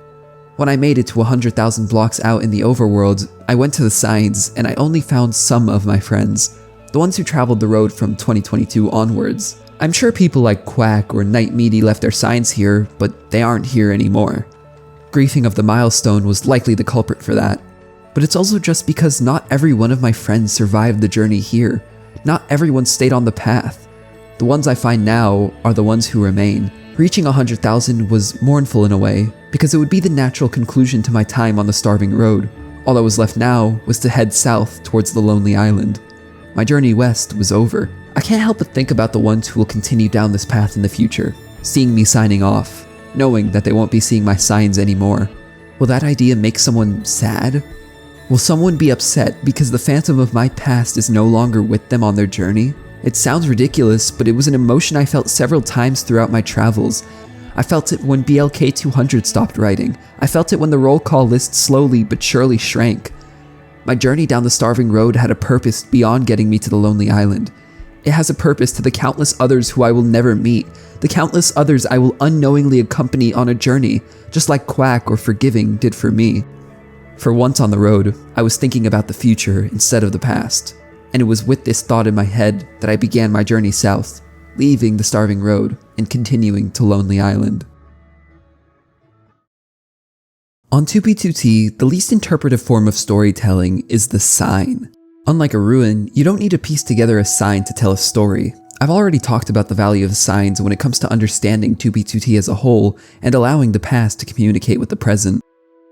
When I made it to 100,000 blocks out in the overworld, I went to the signs, and I only found some of my friends. The ones who traveled the road from 2022 onwards. I'm sure people like Quack or Night Meaty left their signs here, but they aren't here anymore. Griefing of the milestone was likely the culprit for that. But it's also just because not every one of my friends survived the journey here. Not everyone stayed on the path. The ones I find now are the ones who remain. Reaching 100,000 was mournful in a way, because it would be the natural conclusion to my time on the starving road. All that was left now was to head south towards the Lonely Island. My journey west was over. I can't help but think about the ones who will continue down this path in the future, seeing me signing off, knowing that they won't be seeing my signs anymore. Will that idea make someone sad? Will someone be upset because the phantom of my past is no longer with them on their journey? It sounds ridiculous, but it was an emotion I felt several times throughout my travels. I felt it when BLK 200 stopped writing. I felt it when the roll call list slowly but surely shrank. My journey down the starving road had a purpose beyond getting me to the Lonely Island. It has a purpose to the countless others who I will never meet, the countless others I will unknowingly accompany on a journey, just like Quack or Forgiving did for me. For once on the road, I was thinking about the future instead of the past, and it was with this thought in my head that I began my journey south, leaving the starving road and continuing to Lonely Island. On 2B2T, the least interpretive form of storytelling is the sign. Unlike a ruin, you don't need to piece together a sign to tell a story. I've already talked about the value of signs when it comes to understanding 2B2T as a whole and allowing the past to communicate with the present.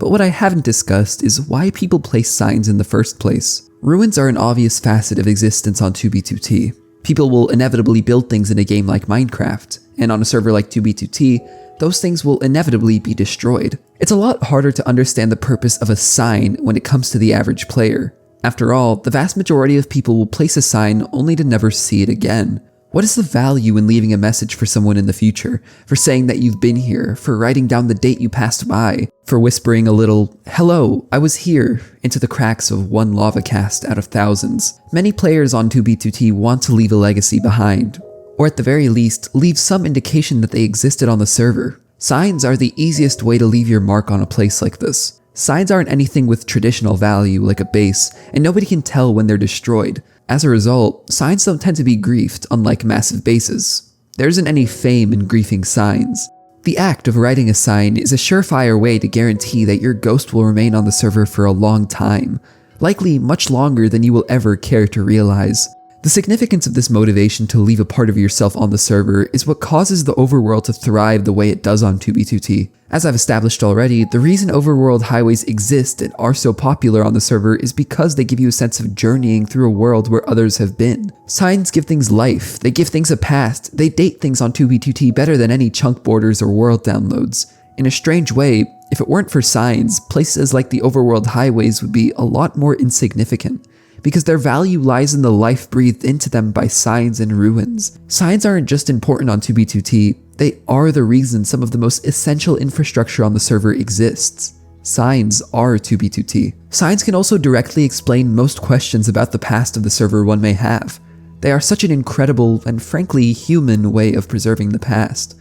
But what I haven't discussed is why people place signs in the first place. Ruins are an obvious facet of existence on 2B2T. People will inevitably build things in a game like Minecraft, and on a server like 2B2T, those things will inevitably be destroyed. It's a lot harder to understand the purpose of a sign when it comes to the average player. After all, the vast majority of people will place a sign only to never see it again. What is the value in leaving a message for someone in the future, for saying that you've been here, for writing down the date you passed by, for whispering a little, "Hello, I was here," into the cracks of one lava cast out of thousands? Many players on 2B2T want to leave a legacy behind, or at the very least, leave some indication that they existed on the server. Signs are the easiest way to leave your mark on a place like this. Signs aren't anything with traditional value like a base, and nobody can tell when they're destroyed. As a result, signs don't tend to be griefed, unlike massive bases. There isn't any fame in griefing signs. The act of writing a sign is a surefire way to guarantee that your ghost will remain on the server for a long time, likely much longer than you will ever care to realize. The significance of this motivation to leave a part of yourself on the server is what causes the overworld to thrive the way it does on 2B2T. As I've established already, the reason overworld highways exist and are so popular on the server is because they give you a sense of journeying through a world where others have been. Signs give things life, they give things a past, they date things on 2B2T better than any chunk borders or world downloads. In a strange way, if it weren't for signs, places like the overworld highways would be a lot more insignificant, because their value lies in the life breathed into them by signs and ruins. Signs aren't just important on 2B2T, they are the reason some of the most essential infrastructure on the server exists. Signs are 2B2T. Signs can also directly explain most questions about the past of the server one may have. They are such an incredible and frankly human way of preserving the past.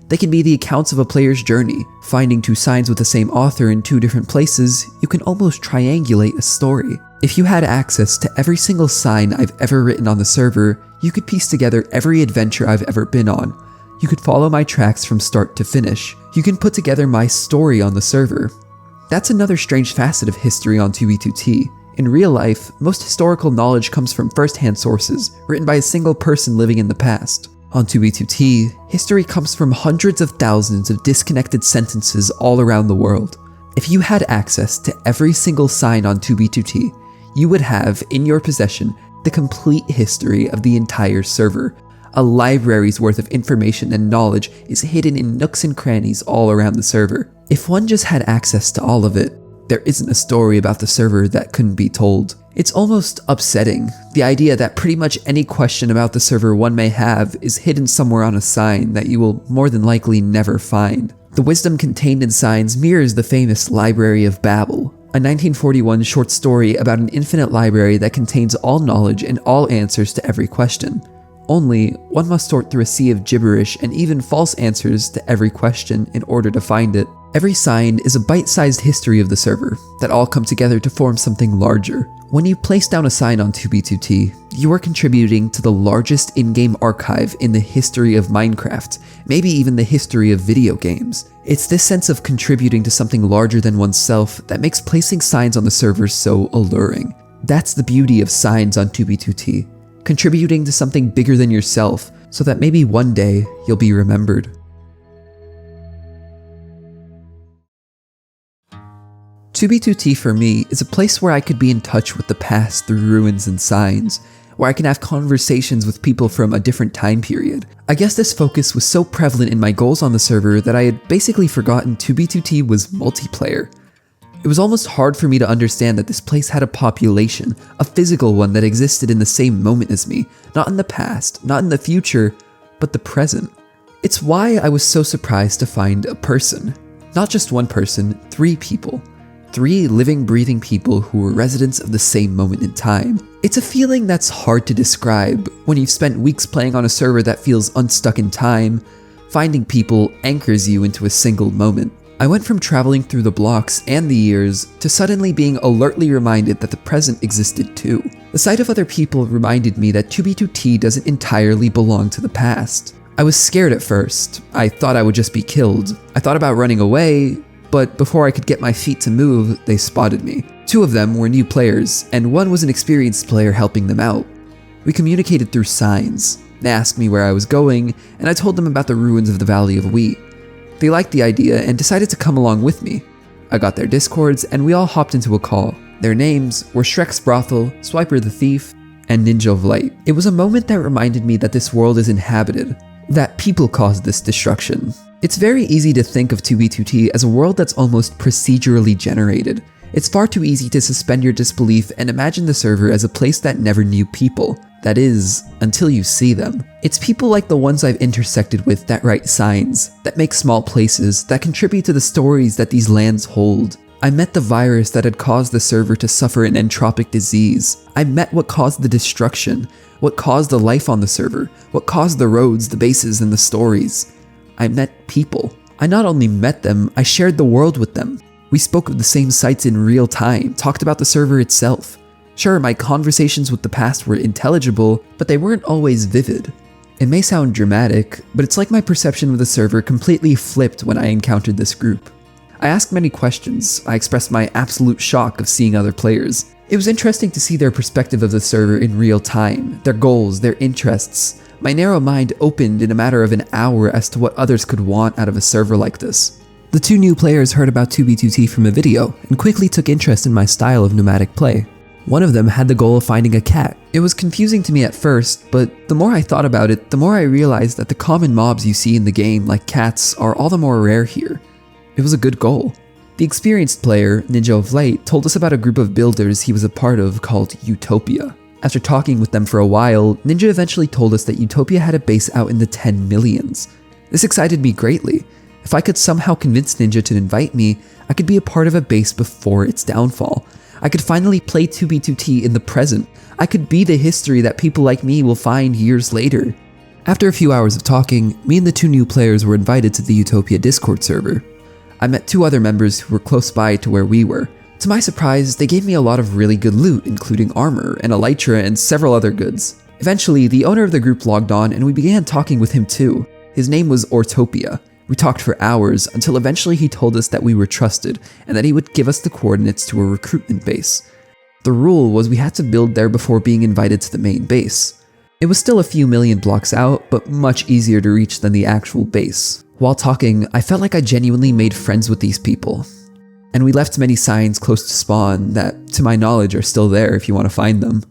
They can be the accounts of a player's journey. Finding two signs with the same author in two different places, you can almost triangulate a story. If you had access to every single sign I've ever written on the server, you could piece together every adventure I've ever been on. You could follow my tracks from start to finish. You can put together my story on the server. That's another strange facet of history on 2B2T. In real life, most historical knowledge comes from first-hand sources, written by a single person living in the past. On 2B2T, history comes from hundreds of thousands of disconnected sentences all around the world. If you had access to every single sign on 2B2T, you would have, in your possession, the complete history of the entire server. A library's worth of information and knowledge is hidden in nooks and crannies all around the server. If one just had access to all of it, there isn't a story about the server that couldn't be told. It's almost upsetting, the idea that pretty much any question about the server one may have is hidden somewhere on a sign that you will more than likely never find. The wisdom contained in signs mirrors the famous Library of Babel, a 1941 short story about an infinite library that contains all knowledge and all answers to every question. Only, one must sort through a sea of gibberish and even false answers to every question in order to find it. Every sign is a bite-sized history of the server that all come together to form something larger. When you place down a sign on 2B2T, you are contributing to the largest in-game archive in the history of Minecraft, maybe even the history of video games. It's this sense of contributing to something larger than oneself that makes placing signs on the server so alluring. That's the beauty of signs on 2B2T, contributing to something bigger than yourself so that maybe one day you'll be remembered. 2B2T for me is a place where I could be in touch with the past through ruins and signs, where I can have conversations with people from a different time period. I guess this focus was so prevalent in my goals on the server that I had basically forgotten 2B2T was multiplayer. It was almost hard for me to understand that this place had a population, a physical one that existed in the same moment as me, not in the past, not in the future, but the present. It's why I was so surprised to find a person. Not just one person, 3 people. 3 living, breathing people who were residents of the same moment in time. It's a feeling that's hard to describe when you've spent weeks playing on a server that feels unstuck in time. Finding people anchors you into a single moment. I went from traveling through the blocks and the years to suddenly being alertly reminded that the present existed too. The sight of other people reminded me that 2B2T doesn't entirely belong to the past. I was scared at first. I thought I would just be killed. I thought about running away, but before I could get my feet to move, they spotted me. 2 of them were new players, and 1 was an experienced player helping them out. We communicated through signs. They asked me where I was going, and I told them about the ruins of the Valley of Wheat. They liked the idea and decided to come along with me. I got their discords, and we all hopped into a call. Their names were Shrek's Brothel, Swiper the Thief, and Ninja of Light. It was a moment that reminded me that this world is inhabited, that people caused this destruction. It's very easy to think of 2B2T as a world that's almost procedurally generated. It's far too easy to suspend your disbelief and imagine the server as a place that never knew people. That is, until you see them. It's people like the ones I've intersected with that write signs, that make small places, that contribute to the stories that these lands hold. I met the virus that had caused the server to suffer an entropic disease. I met what caused the destruction, what caused the life on the server, what caused the roads, the bases, and the stories. I met people. I not only met them, I shared the world with them. We spoke of the same sites in real time, talked about the server itself. Sure, my conversations with the past were intelligible, but they weren't always vivid. It may sound dramatic, but it's like my perception of the server completely flipped when I encountered this group. I asked many questions. I expressed my absolute shock of seeing other players. It was interesting to see their perspective of the server in real time, their goals, their interests. My narrow mind opened in a matter of an hour as to what others could want out of a server like this. The two new players heard about 2B2T from a video and quickly took interest in my style of nomadic play. One of them had the goal of finding a cat. It was confusing to me at first, but the more I thought about it, the more I realized that the common mobs you see in the game, like cats, are all the more rare here. It was a good goal. The experienced player, Ninja of Light, told us about a group of builders he was a part of called Utopia. After talking with them for a while, Ninja eventually told us that Utopia had a base out in the 10 millions. This excited me greatly. If I could somehow convince Ninja to invite me, I could be a part of a base before its downfall. I could finally play 2B2T in the present. I could be the history that people like me will find years later. After a few hours of talking, me and the two new players were invited to the Utopia Discord server. I met two other members who were close by to where we were. To my surprise, they gave me a lot of really good loot, including armor, and elytra, and several other goods. Eventually, the owner of the group logged on and we began talking with him too. His name was Ortopia. We talked for hours until eventually he told us that we were trusted and that he would give us the coordinates to a recruitment base. The rule was we had to build there before being invited to the main base. It was still a few million blocks out, but much easier to reach than the actual base. While talking, I felt like I genuinely made friends with these people. And we left many signs close to spawn that, to my knowledge, are still there if you want to find them.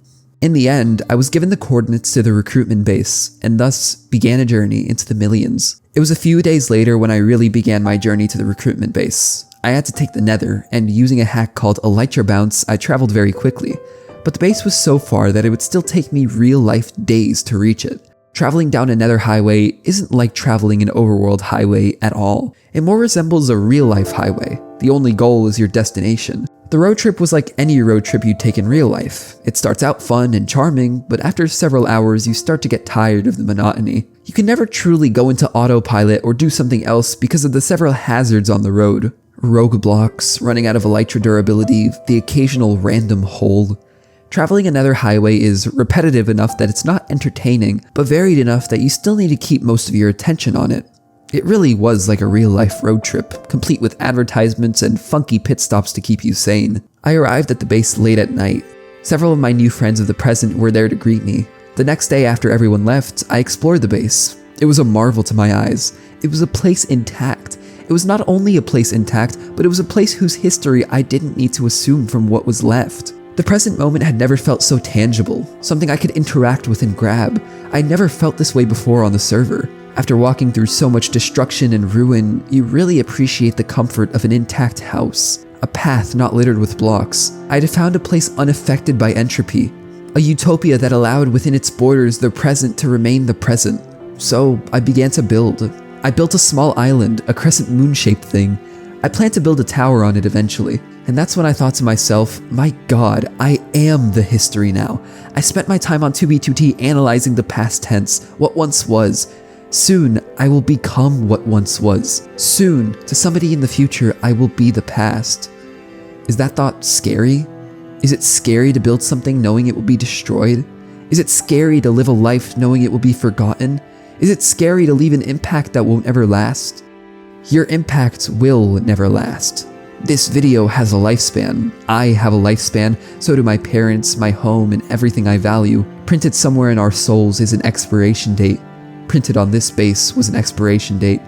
In the end, I was given the coordinates to the recruitment base, and thus began a journey into the millions. It was a few days later when I really began my journey to the recruitment base. I had to take the nether, and using a hack called Elytra Bounce, I traveled very quickly. But the base was so far that it would still take me real-life days to reach it. Traveling down a nether highway isn't like traveling an overworld highway at all. It more resembles a real-life highway. The only goal is your destination. The road trip was like any road trip you'd take in real life. It starts out fun and charming, but after several hours you start to get tired of the monotony. You can never truly go into autopilot or do something else because of the several hazards on the road. Rogue blocks, running out of elytra durability, the occasional random hole. Traveling another highway is repetitive enough that it's not entertaining, but varied enough that you still need to keep most of your attention on it. It really was like a real-life road trip, complete with advertisements and funky pit stops to keep you sane. I arrived at the base late at night. Several of my new friends of the present were there to greet me. The next day after everyone left, I explored the base. It was a marvel to my eyes. It was a place intact. It was not only a place intact, but it was a place whose history I didn't need to assume from what was left. The present moment had never felt so tangible, something I could interact with and grab. I never felt this way before on the server. After walking through so much destruction and ruin, you really appreciate the comfort of an intact house, a path not littered with blocks. I had found a place unaffected by entropy, a utopia that allowed within its borders the present to remain the present. So I began to build. I built a small island, a crescent moon-shaped thing. I planned to build a tower on it eventually, and that's when I thought to myself, my god, I am the history now. I spent my time on 2B2T analyzing the past tense, what once was. Soon, I will become what once was. Soon, to somebody in the future, I will be the past. Is that thought scary? Is it scary to build something knowing it will be destroyed? Is it scary to live a life knowing it will be forgotten? Is it scary to leave an impact that won't ever last? Your impact will never last. This video has a lifespan. I have a lifespan, so do my parents, my home, and everything I value. Printed somewhere in our souls is an expiration date. Printed on this base was an expiration date.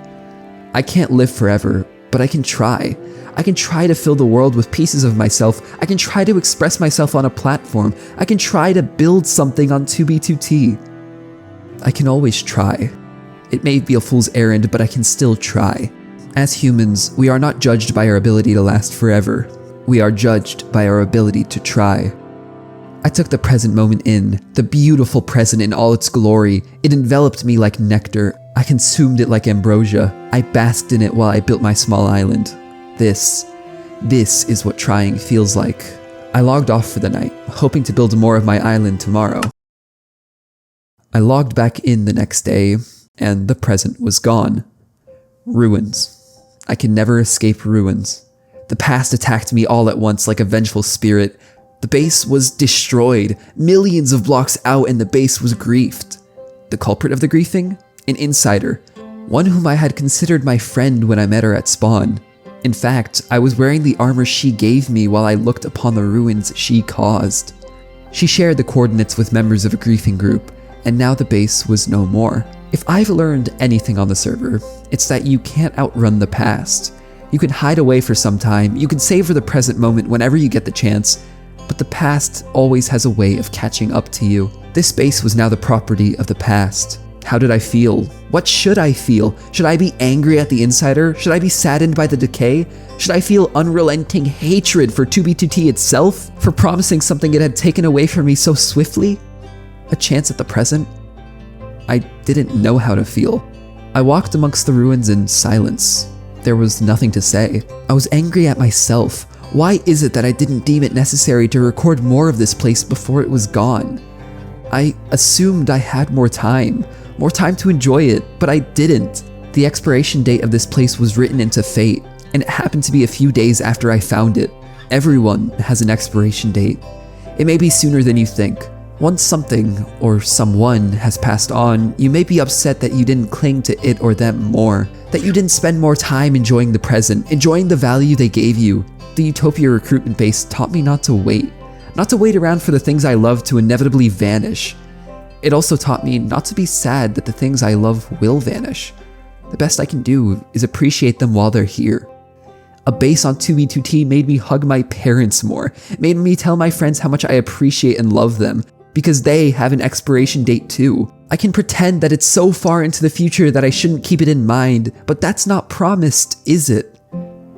I can't live forever, but I can try. I can try to fill the world with pieces of myself. I can try to express myself on a platform. I can try to build something on 2B2T. I can always try. It may be a fool's errand, but I can still try. As humans, we are not judged by our ability to last forever. We are judged by our ability to try. I took the present moment in, the beautiful present in all its glory. It enveloped me like nectar. I consumed it like ambrosia. I basked in it while I built my small island. This is what trying feels like. I logged off for the night, hoping to build more of my island tomorrow. I logged back in the next day, and the present was gone. Ruins. I can never escape ruins. The past attacked me all at once like a vengeful spirit. The base was destroyed, millions of blocks out, and the base was griefed. The culprit of the griefing? An insider. One whom I had considered my friend when I met her at spawn. In fact, I was wearing the armor she gave me while I looked upon the ruins she caused. She shared the coordinates with members of a griefing group, and now the base was no more. If I've learned anything on the server, it's that you can't outrun the past. You can hide away for some time, you can savor the present moment whenever you get the chance, but the past always has a way of catching up to you. This base was now the property of the past. How did I feel? What should I feel? Should I be angry at the insider? Should I be saddened by the decay? Should I feel unrelenting hatred for 2B2T itself? For promising something it had taken away from me so swiftly? A chance at the present? I didn't know how to feel. I walked amongst the ruins in silence. There was nothing to say. I was angry at myself. Why is it that I didn't deem it necessary to record more of this place before it was gone? I assumed I had more time to enjoy it, but I didn't. The expiration date of this place was written into fate, and it happened to be a few days after I found it. Everyone has an expiration date. It may be sooner than you think. Once something or someone has passed on, you may be upset that you didn't cling to it or them more, that you didn't spend more time enjoying the present, enjoying the value they gave you. The Utopia recruitment base taught me not to wait around for the things I love to inevitably vanish. It also taught me not to be sad that the things I love will vanish. The best I can do is appreciate them while they're here. A base on 2B2T made me hug my parents more, made me tell my friends how much I appreciate and love them, because they have an expiration date too. I can pretend that it's so far into the future that I shouldn't keep it in mind, but that's not promised, is it?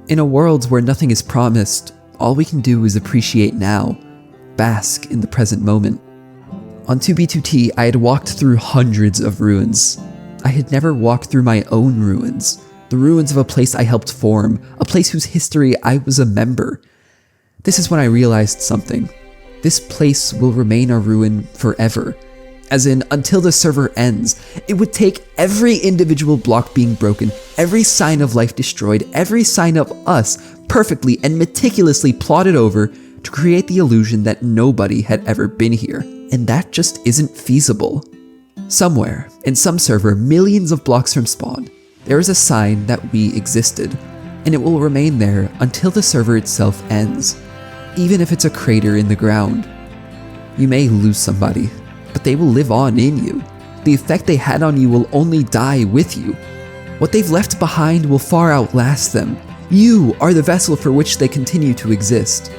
In a world where nothing is promised, all we can do is appreciate now, bask in the present moment. On 2B2T, I had walked through hundreds of ruins. I had never walked through my own ruins, the ruins of a place I helped form, a place whose history I was a member. This is when I realized something. This place will remain a ruin forever. As in, until the server ends. It would take every individual block being broken, every sign of life destroyed, every sign of us perfectly and meticulously plotted over to create the illusion that nobody had ever been here. And that just isn't feasible. Somewhere, in some server millions of blocks from spawn, there is a sign that we existed, and it will remain there until the server itself ends, even if it's a crater in the ground. You may lose somebody, but they will live on in you. The effect they had on you will only die with you. What they've left behind will far outlast them. You are the vessel for which they continue to exist.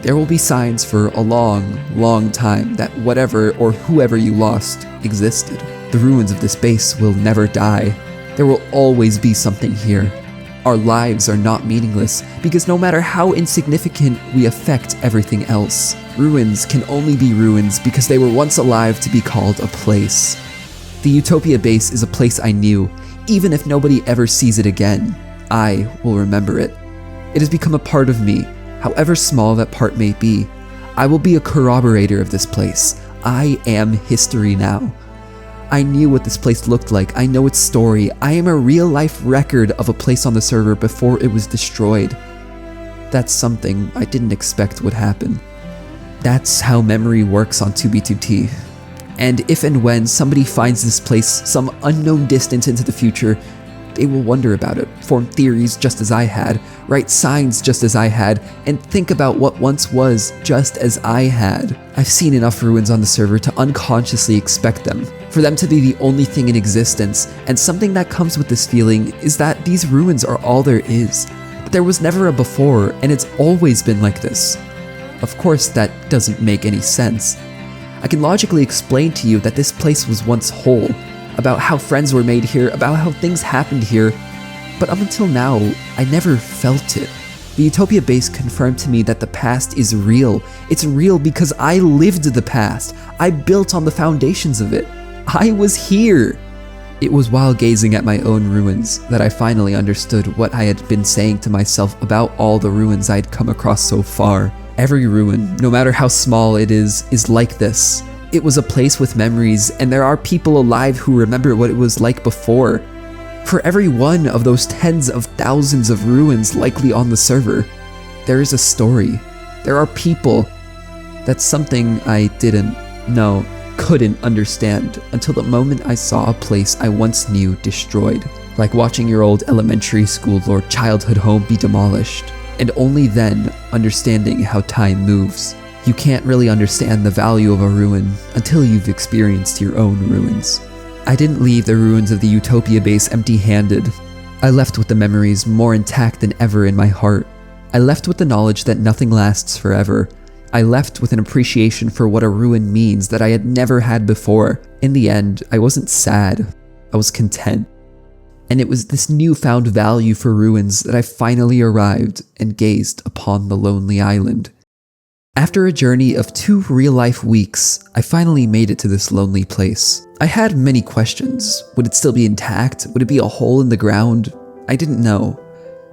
There will be signs for a long, long time that whatever or whoever you lost existed. The ruins of this base will never die. There will always be something here. Our lives are not meaningless because no matter how insignificant, we affect everything else. Ruins can only be ruins because they were once alive to be called a place. The Utopia base is a place I knew. Even if nobody ever sees it again, I will remember it. It has become a part of me. However small that part may be, I will be a corroborator of this place. I am history now. I knew what this place looked like. I know its story. I am a real-life record of a place on the server before it was destroyed. That's something I didn't expect would happen. That's how memory works on 2B2T. And if and when somebody finds this place some unknown distance into the future, they will wonder about it, form theories just as I had, write signs just as I had, and think about what once was just as I had. I've seen enough ruins on the server to unconsciously expect them, for them to be the only thing in existence, and something that comes with this feeling is that these ruins are all there is. But there was never a before, and it's always been like this. Of course, that doesn't make any sense. I can logically explain to you that this place was once whole, about how friends were made here, about how things happened here, but up until now, I never felt it. The Utopia base confirmed to me that the past is real. It's real because I lived the past. I built on the foundations of it. I was here. It was while gazing at my own ruins that I finally understood what I had been saying to myself about all the ruins I'd come across so far. Every ruin, no matter how small it is like this. It was a place with memories, and there are people alive who remember what it was like before. For every one of those tens of thousands of ruins likely on the server, there is a story. There are people. That's something I couldn't understand until the moment I saw a place I once knew destroyed. Like watching your old elementary school or childhood home be demolished. And only then understanding how time moves. You can't really understand the value of a ruin until you've experienced your own ruins. I didn't leave the ruins of the Utopia base empty-handed. I left with the memories more intact than ever in my heart. I left with the knowledge that nothing lasts forever. I left with an appreciation for what a ruin means that I had never had before. In the end, I wasn't sad. I was content. And it was this newfound value for ruins that I finally arrived and gazed upon the lonely island. After a journey of 2 real-life weeks, I finally made it to this lonely place. I had many questions. Would it still be intact? Would it be a hole in the ground? I didn't know.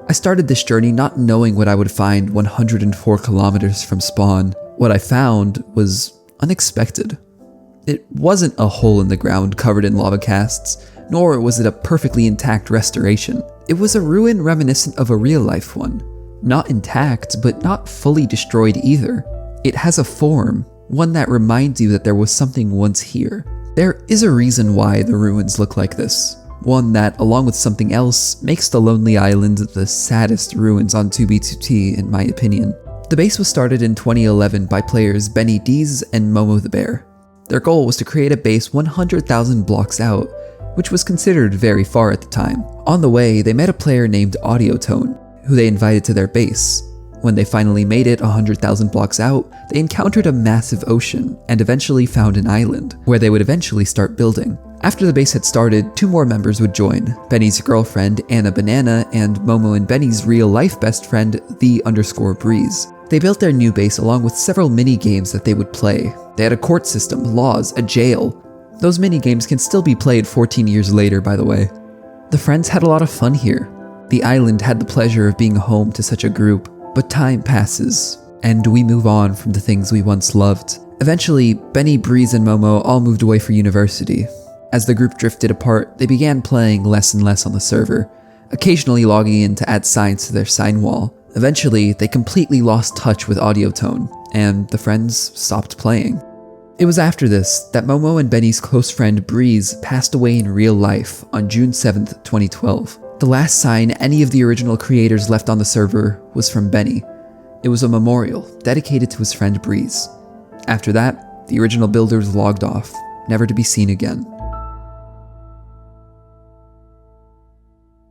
I started this journey not knowing what I would find 104 kilometers from spawn. What I found was unexpected. It wasn't a hole in the ground covered in lava casts, nor was it a perfectly intact restoration. It was a ruin reminiscent of a real-life one. Not intact, but not fully destroyed either. It has a form, one that reminds you that there was something once here. There is a reason why the ruins look like this. One that, along with something else, makes the Lonely Island the saddest ruins on 2B2T in my opinion. The base was started in 2011 by players Benny Dees and Momo the Bear. Their goal was to create a base 100,000 blocks out, which was considered very far at the time. On the way, they met a player named Audiotone, who they invited to their base. When they finally made it 100,000 blocks out, they encountered a massive ocean and eventually found an island, where they would eventually start building. After the base had started, 2 more members would join, Benny's girlfriend, Anna Banana, and Momo and Benny's real-life best friend, _Breeze. They built their new base along with several mini-games that they would play. They had a court system, laws, a jail. Those mini-games can still be played 14 years later, by the way. The friends had a lot of fun here. The island had the pleasure of being home to such a group, but time passes, and we move on from the things we once loved. Eventually, Benny, Breeze, and Momo all moved away for university. As the group drifted apart, they began playing less and less on the server, occasionally logging in to add signs to their sign wall. Eventually, they completely lost touch with Audiotone, and the friends stopped playing. It was after this that Momo and Benny's close friend Breeze passed away in real life on June 7th, 2012. The last sign any of the original creators left on the server was from Benny. It was a memorial dedicated to his friend Breeze. After that, the original builders logged off, never to be seen again.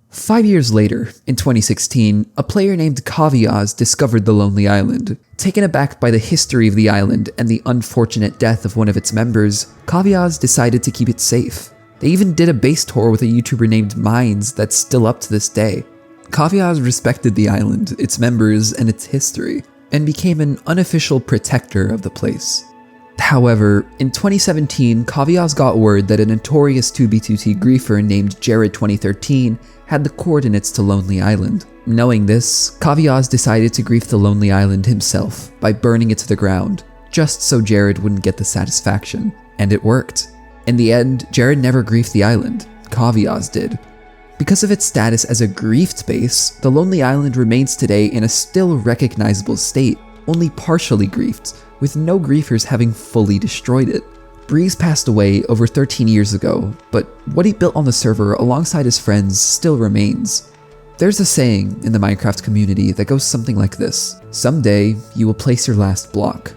5 years later, in 2016, a player named Kaviaz discovered the Lonely Island. Taken aback by the history of the island and the unfortunate death of one of its members, Kaviaz decided to keep it safe. They even did a base tour with a YouTuber named Minds that's still up to this day. Kaviaz respected the island, its members, and its history, and became an unofficial protector of the place. However, in 2017, Kaviaz got word that a notorious 2B2T griefer named Jared2013 had the coordinates to Lonely Island. Knowing this, Kaviaz decided to grief the Lonely Island himself by burning it to the ground, just so Jared wouldn't get the satisfaction. And it worked. In the end, Jared never griefed the island, Kaviaz did. Because of its status as a griefed base, the Lonely Island remains today in a still recognizable state, only partially griefed, with no griefers having fully destroyed it. Breeze passed away over 13 years ago, but what he built on the server alongside his friends still remains. There's a saying in the Minecraft community that goes something like this: someday you will place your last block.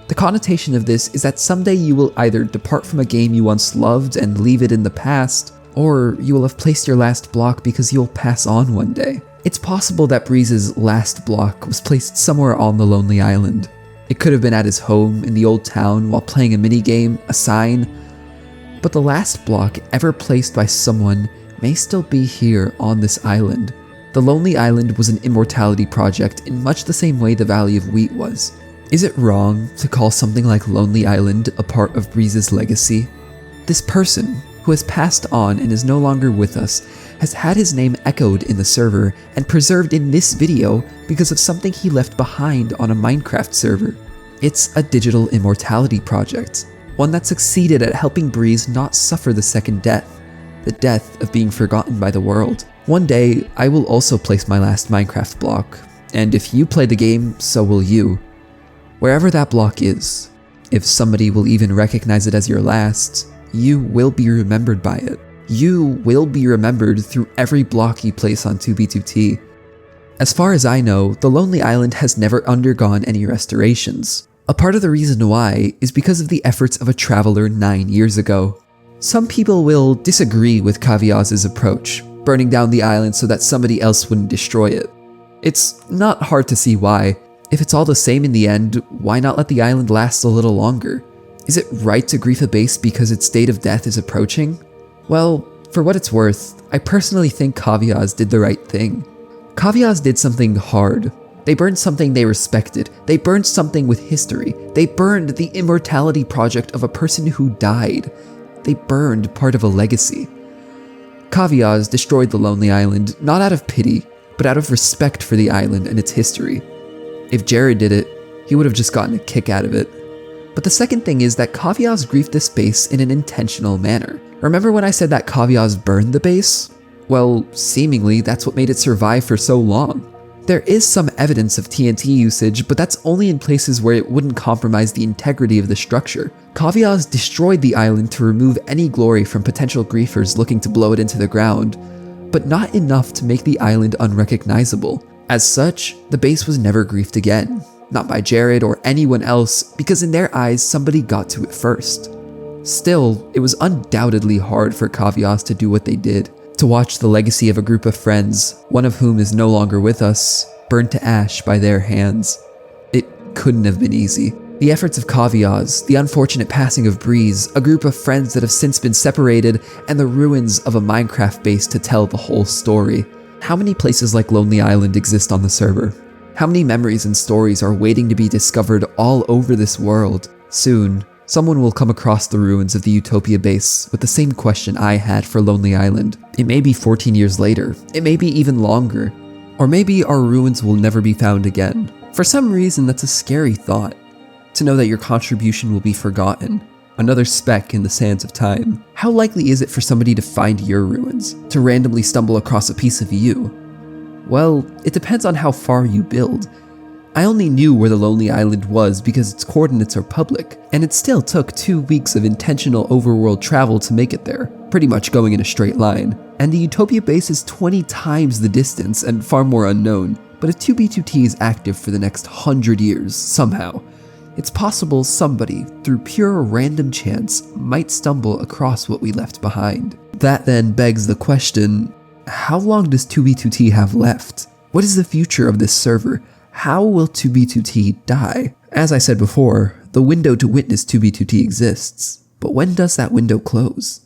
The connotation of this is that someday you will either depart from a game you once loved and leave it in the past, or you will have placed your last block because you'll pass on one day. It's possible that Breeze's last block was placed somewhere on the lonely island. It could have been at his home in the old town while playing a minigame, a sign, but the last block ever placed by someone may still be here on this island. The Lonely Island was an immortality project in much the same way the Valley of Wheat was. Is it wrong to call something like Lonely Island a part of Breeze's legacy? This person, who has passed on and is no longer with us, has had his name echoed in the server and preserved in this video because of something he left behind on a Minecraft server. It's a digital immortality project, one that succeeded at helping Breeze not suffer the second death, the death of being forgotten by the world. One day, I will also place my last Minecraft block, and if you play the game, so will you. Wherever that block is, if somebody will even recognize it as your last, you will be remembered by it. You will be remembered through every block you place on 2B2T. As far as I know, the Lonely Island has never undergone any restorations. A part of the reason why is because of the efforts of a traveler 9 years ago. Some people will disagree with Kaviaz's approach, burning down the island so that somebody else wouldn't destroy it. It's not hard to see why. If it's all the same in the end, why not let the island last a little longer? Is it right to grief a base because its date of death is approaching? Well, for what it's worth, I personally think Kaviaz did the right thing. Kaviaz did something hard. They burned something they respected. They burned something with history. They burned the immortality project of a person who died. They burned part of a legacy. Kaviaz destroyed the Lonely Island not out of pity, but out of respect for the island and its history. If Jared did it, he would have just gotten a kick out of it. But the second thing is that Kaviaz griefed this base in an intentional manner. Remember when I said that Kaviaz burned the base? Well, seemingly that's what made it survive for so long. There is some evidence of TNT usage, but that's only in places where it wouldn't compromise the integrity of the structure. Kaviaz destroyed the island to remove any glory from potential griefers looking to blow it into the ground, but not enough to make the island unrecognizable. As such, the base was never griefed again. Not by Jared or anyone else, because in their eyes somebody got to it first. Still, it was undoubtedly hard for Kaviaz to do what they did. To watch the legacy of a group of friends, one of whom is no longer with us, burned to ash by their hands. It couldn't have been easy. The efforts of Kaviaz, the unfortunate passing of Breeze, a group of friends that have since been separated, and the ruins of a Minecraft base to tell the whole story. How many places like Lonely Island exist on the server? How many memories and stories are waiting to be discovered all over this world? Soon, someone will come across the ruins of the Utopia base with the same question I had for Lonely Island. It may be 14 years later, it may be even longer, or maybe our ruins will never be found again. For some reason, that's a scary thought, to know that your contribution will be forgotten, another speck in the sands of time. How likely is it for somebody to find your ruins, to randomly stumble across a piece of you? Well, it depends on how far you build. I only knew where the Lonely Island was because its coordinates are public, and it still took 2 weeks of intentional overworld travel to make it there, pretty much going in a straight line. And the Utopia base is 20 times the distance and far more unknown, but if 2B2T is active for the next 100 years, somehow, it's possible somebody, through pure random chance, might stumble across what we left behind. That then begs the question, how long does 2B2T have left? What is the future of this server? How will 2B2T die? As I said before, the window to witness 2B2T exists, but when does that window close?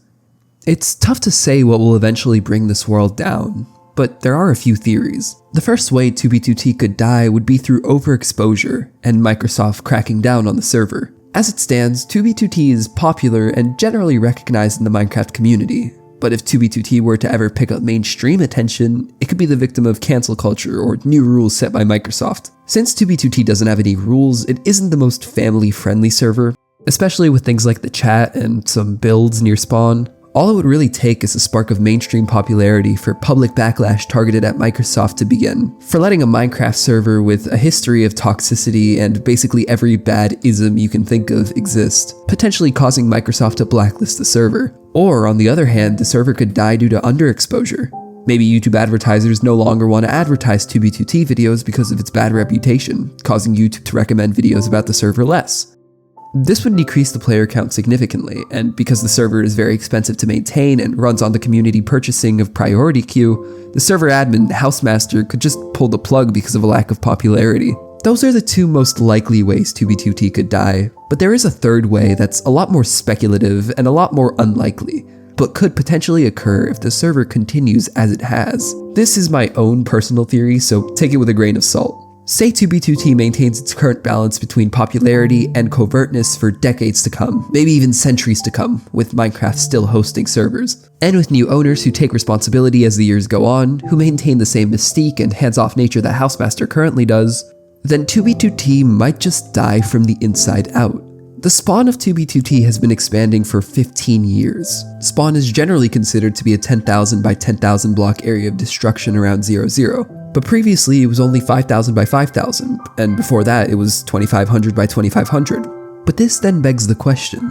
It's tough to say what will eventually bring this world down, but there are a few theories. The first way 2B2T could die would be through overexposure and Microsoft cracking down on the server. As it stands, 2B2T is popular and generally recognized in the Minecraft community. But if 2B2T were to ever pick up mainstream attention, it could be the victim of cancel culture or new rules set by Microsoft. Since 2B2T doesn't have any rules, it isn't the most family-friendly server, especially with things like the chat and some builds near spawn. All it would really take is a spark of mainstream popularity for public backlash targeted at Microsoft to begin, for letting a Minecraft server with a history of toxicity and basically every bad ism you can think of exist, potentially causing Microsoft to blacklist the server. Or, on the other hand, the server could die due to underexposure. Maybe YouTube advertisers no longer want to advertise 2B2T videos because of its bad reputation, causing YouTube to recommend videos about the server less. This would decrease the player count significantly, and because the server is very expensive to maintain and runs on the community purchasing of priority queue, the server admin, Housemaster, could just pull the plug because of a lack of popularity. Those are the two most likely ways 2b2t could die, but there is a third way that's a lot more speculative and a lot more unlikely, but could potentially occur if the server continues as it has. This is my own personal theory, so take it with a grain of salt. Say 2b2t maintains its current balance between popularity and covertness for decades to come, maybe even centuries to come, with Minecraft still hosting servers. And with new owners who take responsibility as the years go on, who maintain the same mystique and hands-off nature that Housemaster currently does, then 2b2t might just die from the inside out. The spawn of 2b2t has been expanding for 15 years. Spawn is generally considered to be a 10,000 by 10,000 block area of destruction around 0, but previously it was only 5,000 by 5,000, and before that it was 2,500 by 2,500. But this then begs the question,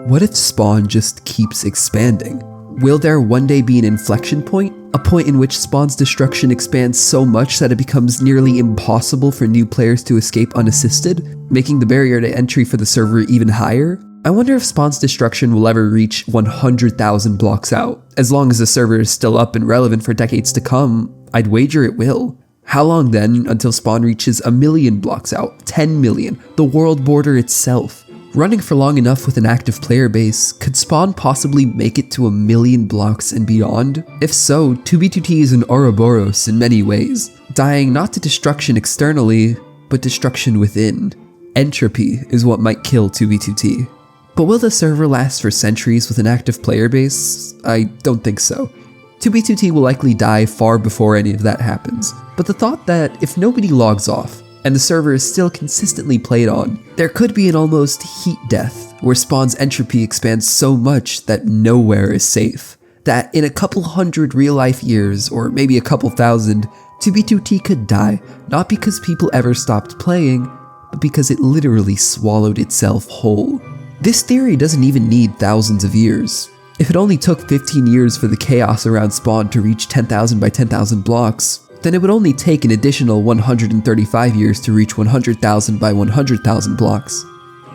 what if Spawn just keeps expanding? Will there one day be an inflection point? A point in which Spawn's destruction expands so much that it becomes nearly impossible for new players to escape unassisted, making the barrier to entry for the server even higher? I wonder if Spawn's destruction will ever reach 100,000 blocks out. As long as the server is still up and relevant for decades to come, I'd wager it will. How long then until Spawn reaches 1 million blocks out, 10 million, the world border itself? Running for long enough with an active player base, could Spawn possibly make it to 1 million blocks and beyond? If so, 2b2t is an Ouroboros in many ways, dying not to destruction externally, but destruction within. Entropy is what might kill 2b2t. But will the server last for centuries with an active player base? I don't think so. 2b2t will likely die far before any of that happens, but the thought that if nobody logs off, and the server is still consistently played on, there could be an almost heat death, where Spawn's entropy expands so much that nowhere is safe. That in a couple hundred real-life years, or maybe a couple thousand, 2b2t could die, not because people ever stopped playing, but because it literally swallowed itself whole. This theory doesn't even need thousands of years. If it only took 15 years for the chaos around Spawn to reach 10,000 by 10,000 blocks, then it would only take an additional 135 years to reach 100,000 by 100,000 blocks.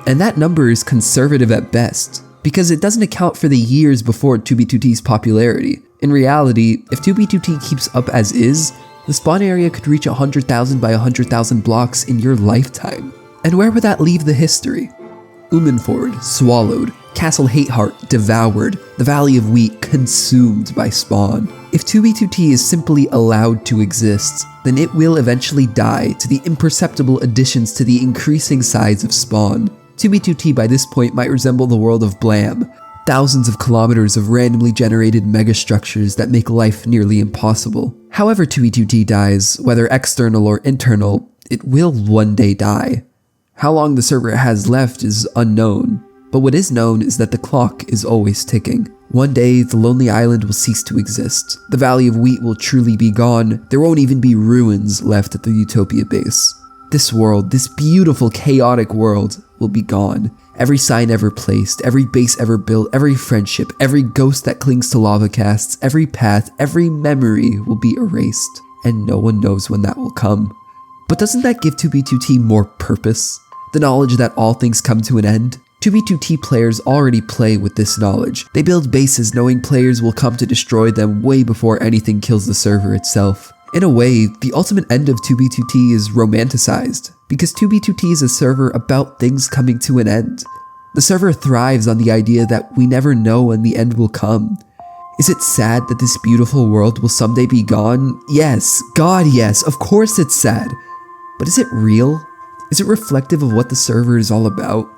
And that number is conservative at best, because it doesn't account for the years before 2b2t's popularity. In reality, if 2b2t keeps up as is, the Spawn area could reach 100,000 by 100,000 blocks in your lifetime. And where would that leave the history? Umenford, swallowed. Castle Hearth, devoured. The Valley of Wheat, consumed by Spawn. If 2b2t is simply allowed to exist, then it will eventually die to the imperceptible additions to the increasing size of Spawn. 2b2t by this point might resemble the world of Blam. Thousands of kilometers of randomly generated megastructures that make life nearly impossible. However 2b2t dies, whether external or internal, it will one day die. How long the server has left is unknown, but what is known is that the clock is always ticking. One day, the lonely island will cease to exist. The Valley of Wheat will truly be gone. There won't even be ruins left at the Utopia base. This world, this beautiful, chaotic world, will be gone. Every sign ever placed, every base ever built, every friendship, every ghost that clings to lava casts, every path, every memory will be erased, and no one knows when that will come. But doesn't that give 2b2t more purpose? The knowledge that all things come to an end? 2b2t players already play with this knowledge. They build bases knowing players will come to destroy them way before anything kills the server itself. In a way, the ultimate end of 2b2t is romanticized, because 2b2t is a server about things coming to an end. The server thrives on the idea that we never know when the end will come. Is it sad that this beautiful world will someday be gone? Yes, God yes, of course it's sad. But is it real? Is it reflective of what the server is all about?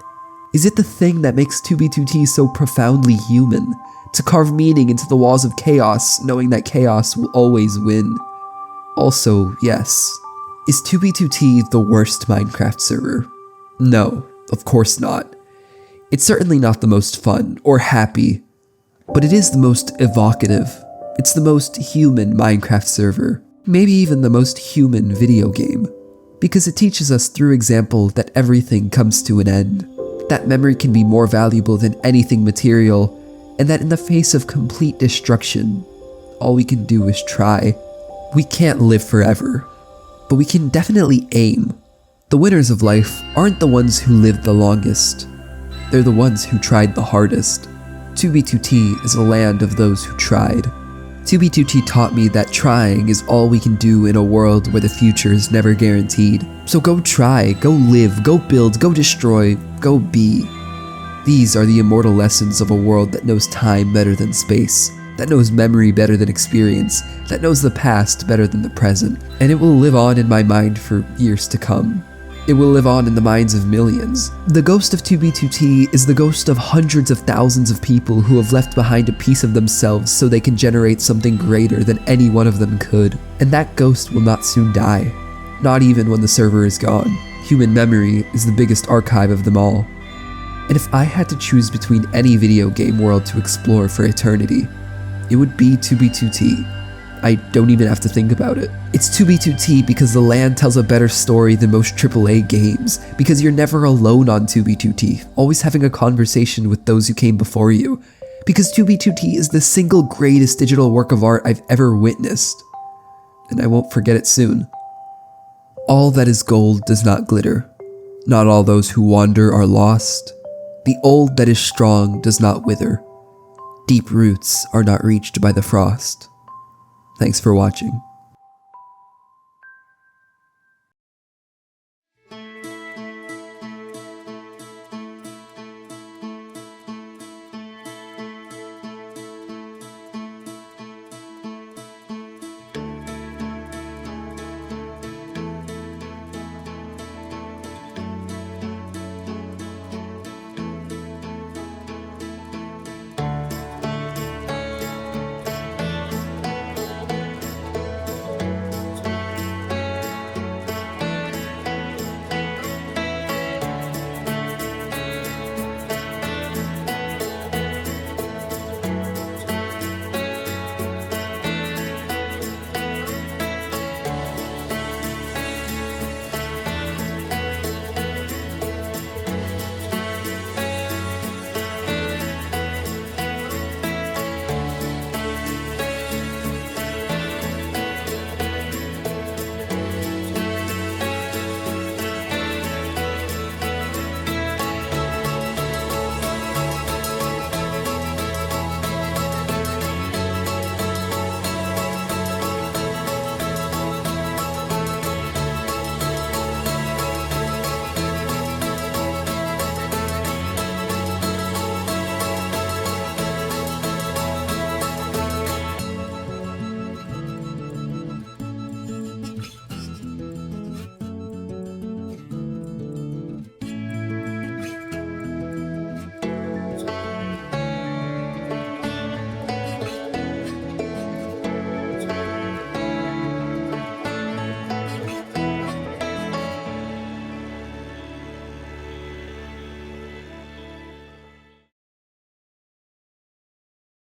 Is it the thing that makes 2b2t so profoundly human? To carve meaning into the walls of chaos, knowing that chaos will always win. Also, yes, is 2b2t the worst Minecraft server? No, of course not. It's certainly not the most fun or happy, but it is the most evocative. It's the most human Minecraft server, maybe even the most human video game, because it teaches us through example that everything comes to an end. That memory can be more valuable than anything material, and that in the face of complete destruction, all we can do is try. We can't live forever, but we can definitely aim. The winners of life aren't the ones who live the longest, they're the ones who tried the hardest. 2B2T is a land of those who tried. 2B2T taught me that trying is all we can do in a world where the future is never guaranteed. So go try, go live, go build, go destroy, go be. These are the immortal lessons of a world that knows time better than space, that knows memory better than experience, that knows the past better than the present, and it will live on in my mind for years to come. It will live on in the minds of millions. The ghost of 2B2T is the ghost of hundreds of thousands of people who have left behind a piece of themselves so they can generate something greater than any one of them could. And that ghost will not soon die. Not even when the server is gone. Human memory is the biggest archive of them all. And if I had to choose between any video game world to explore for eternity, it would be 2B2T. I don't even have to think about it. It's 2B2T because the land tells a better story than most AAA games, because you're never alone on 2B2T, always having a conversation with those who came before you, because 2B2T is the single greatest digital work of art I've ever witnessed, and I won't forget it soon. All that is gold does not glitter. Not all those who wander are lost. The old that is strong does not wither. Deep roots are not reached by the frost. Thanks for watching.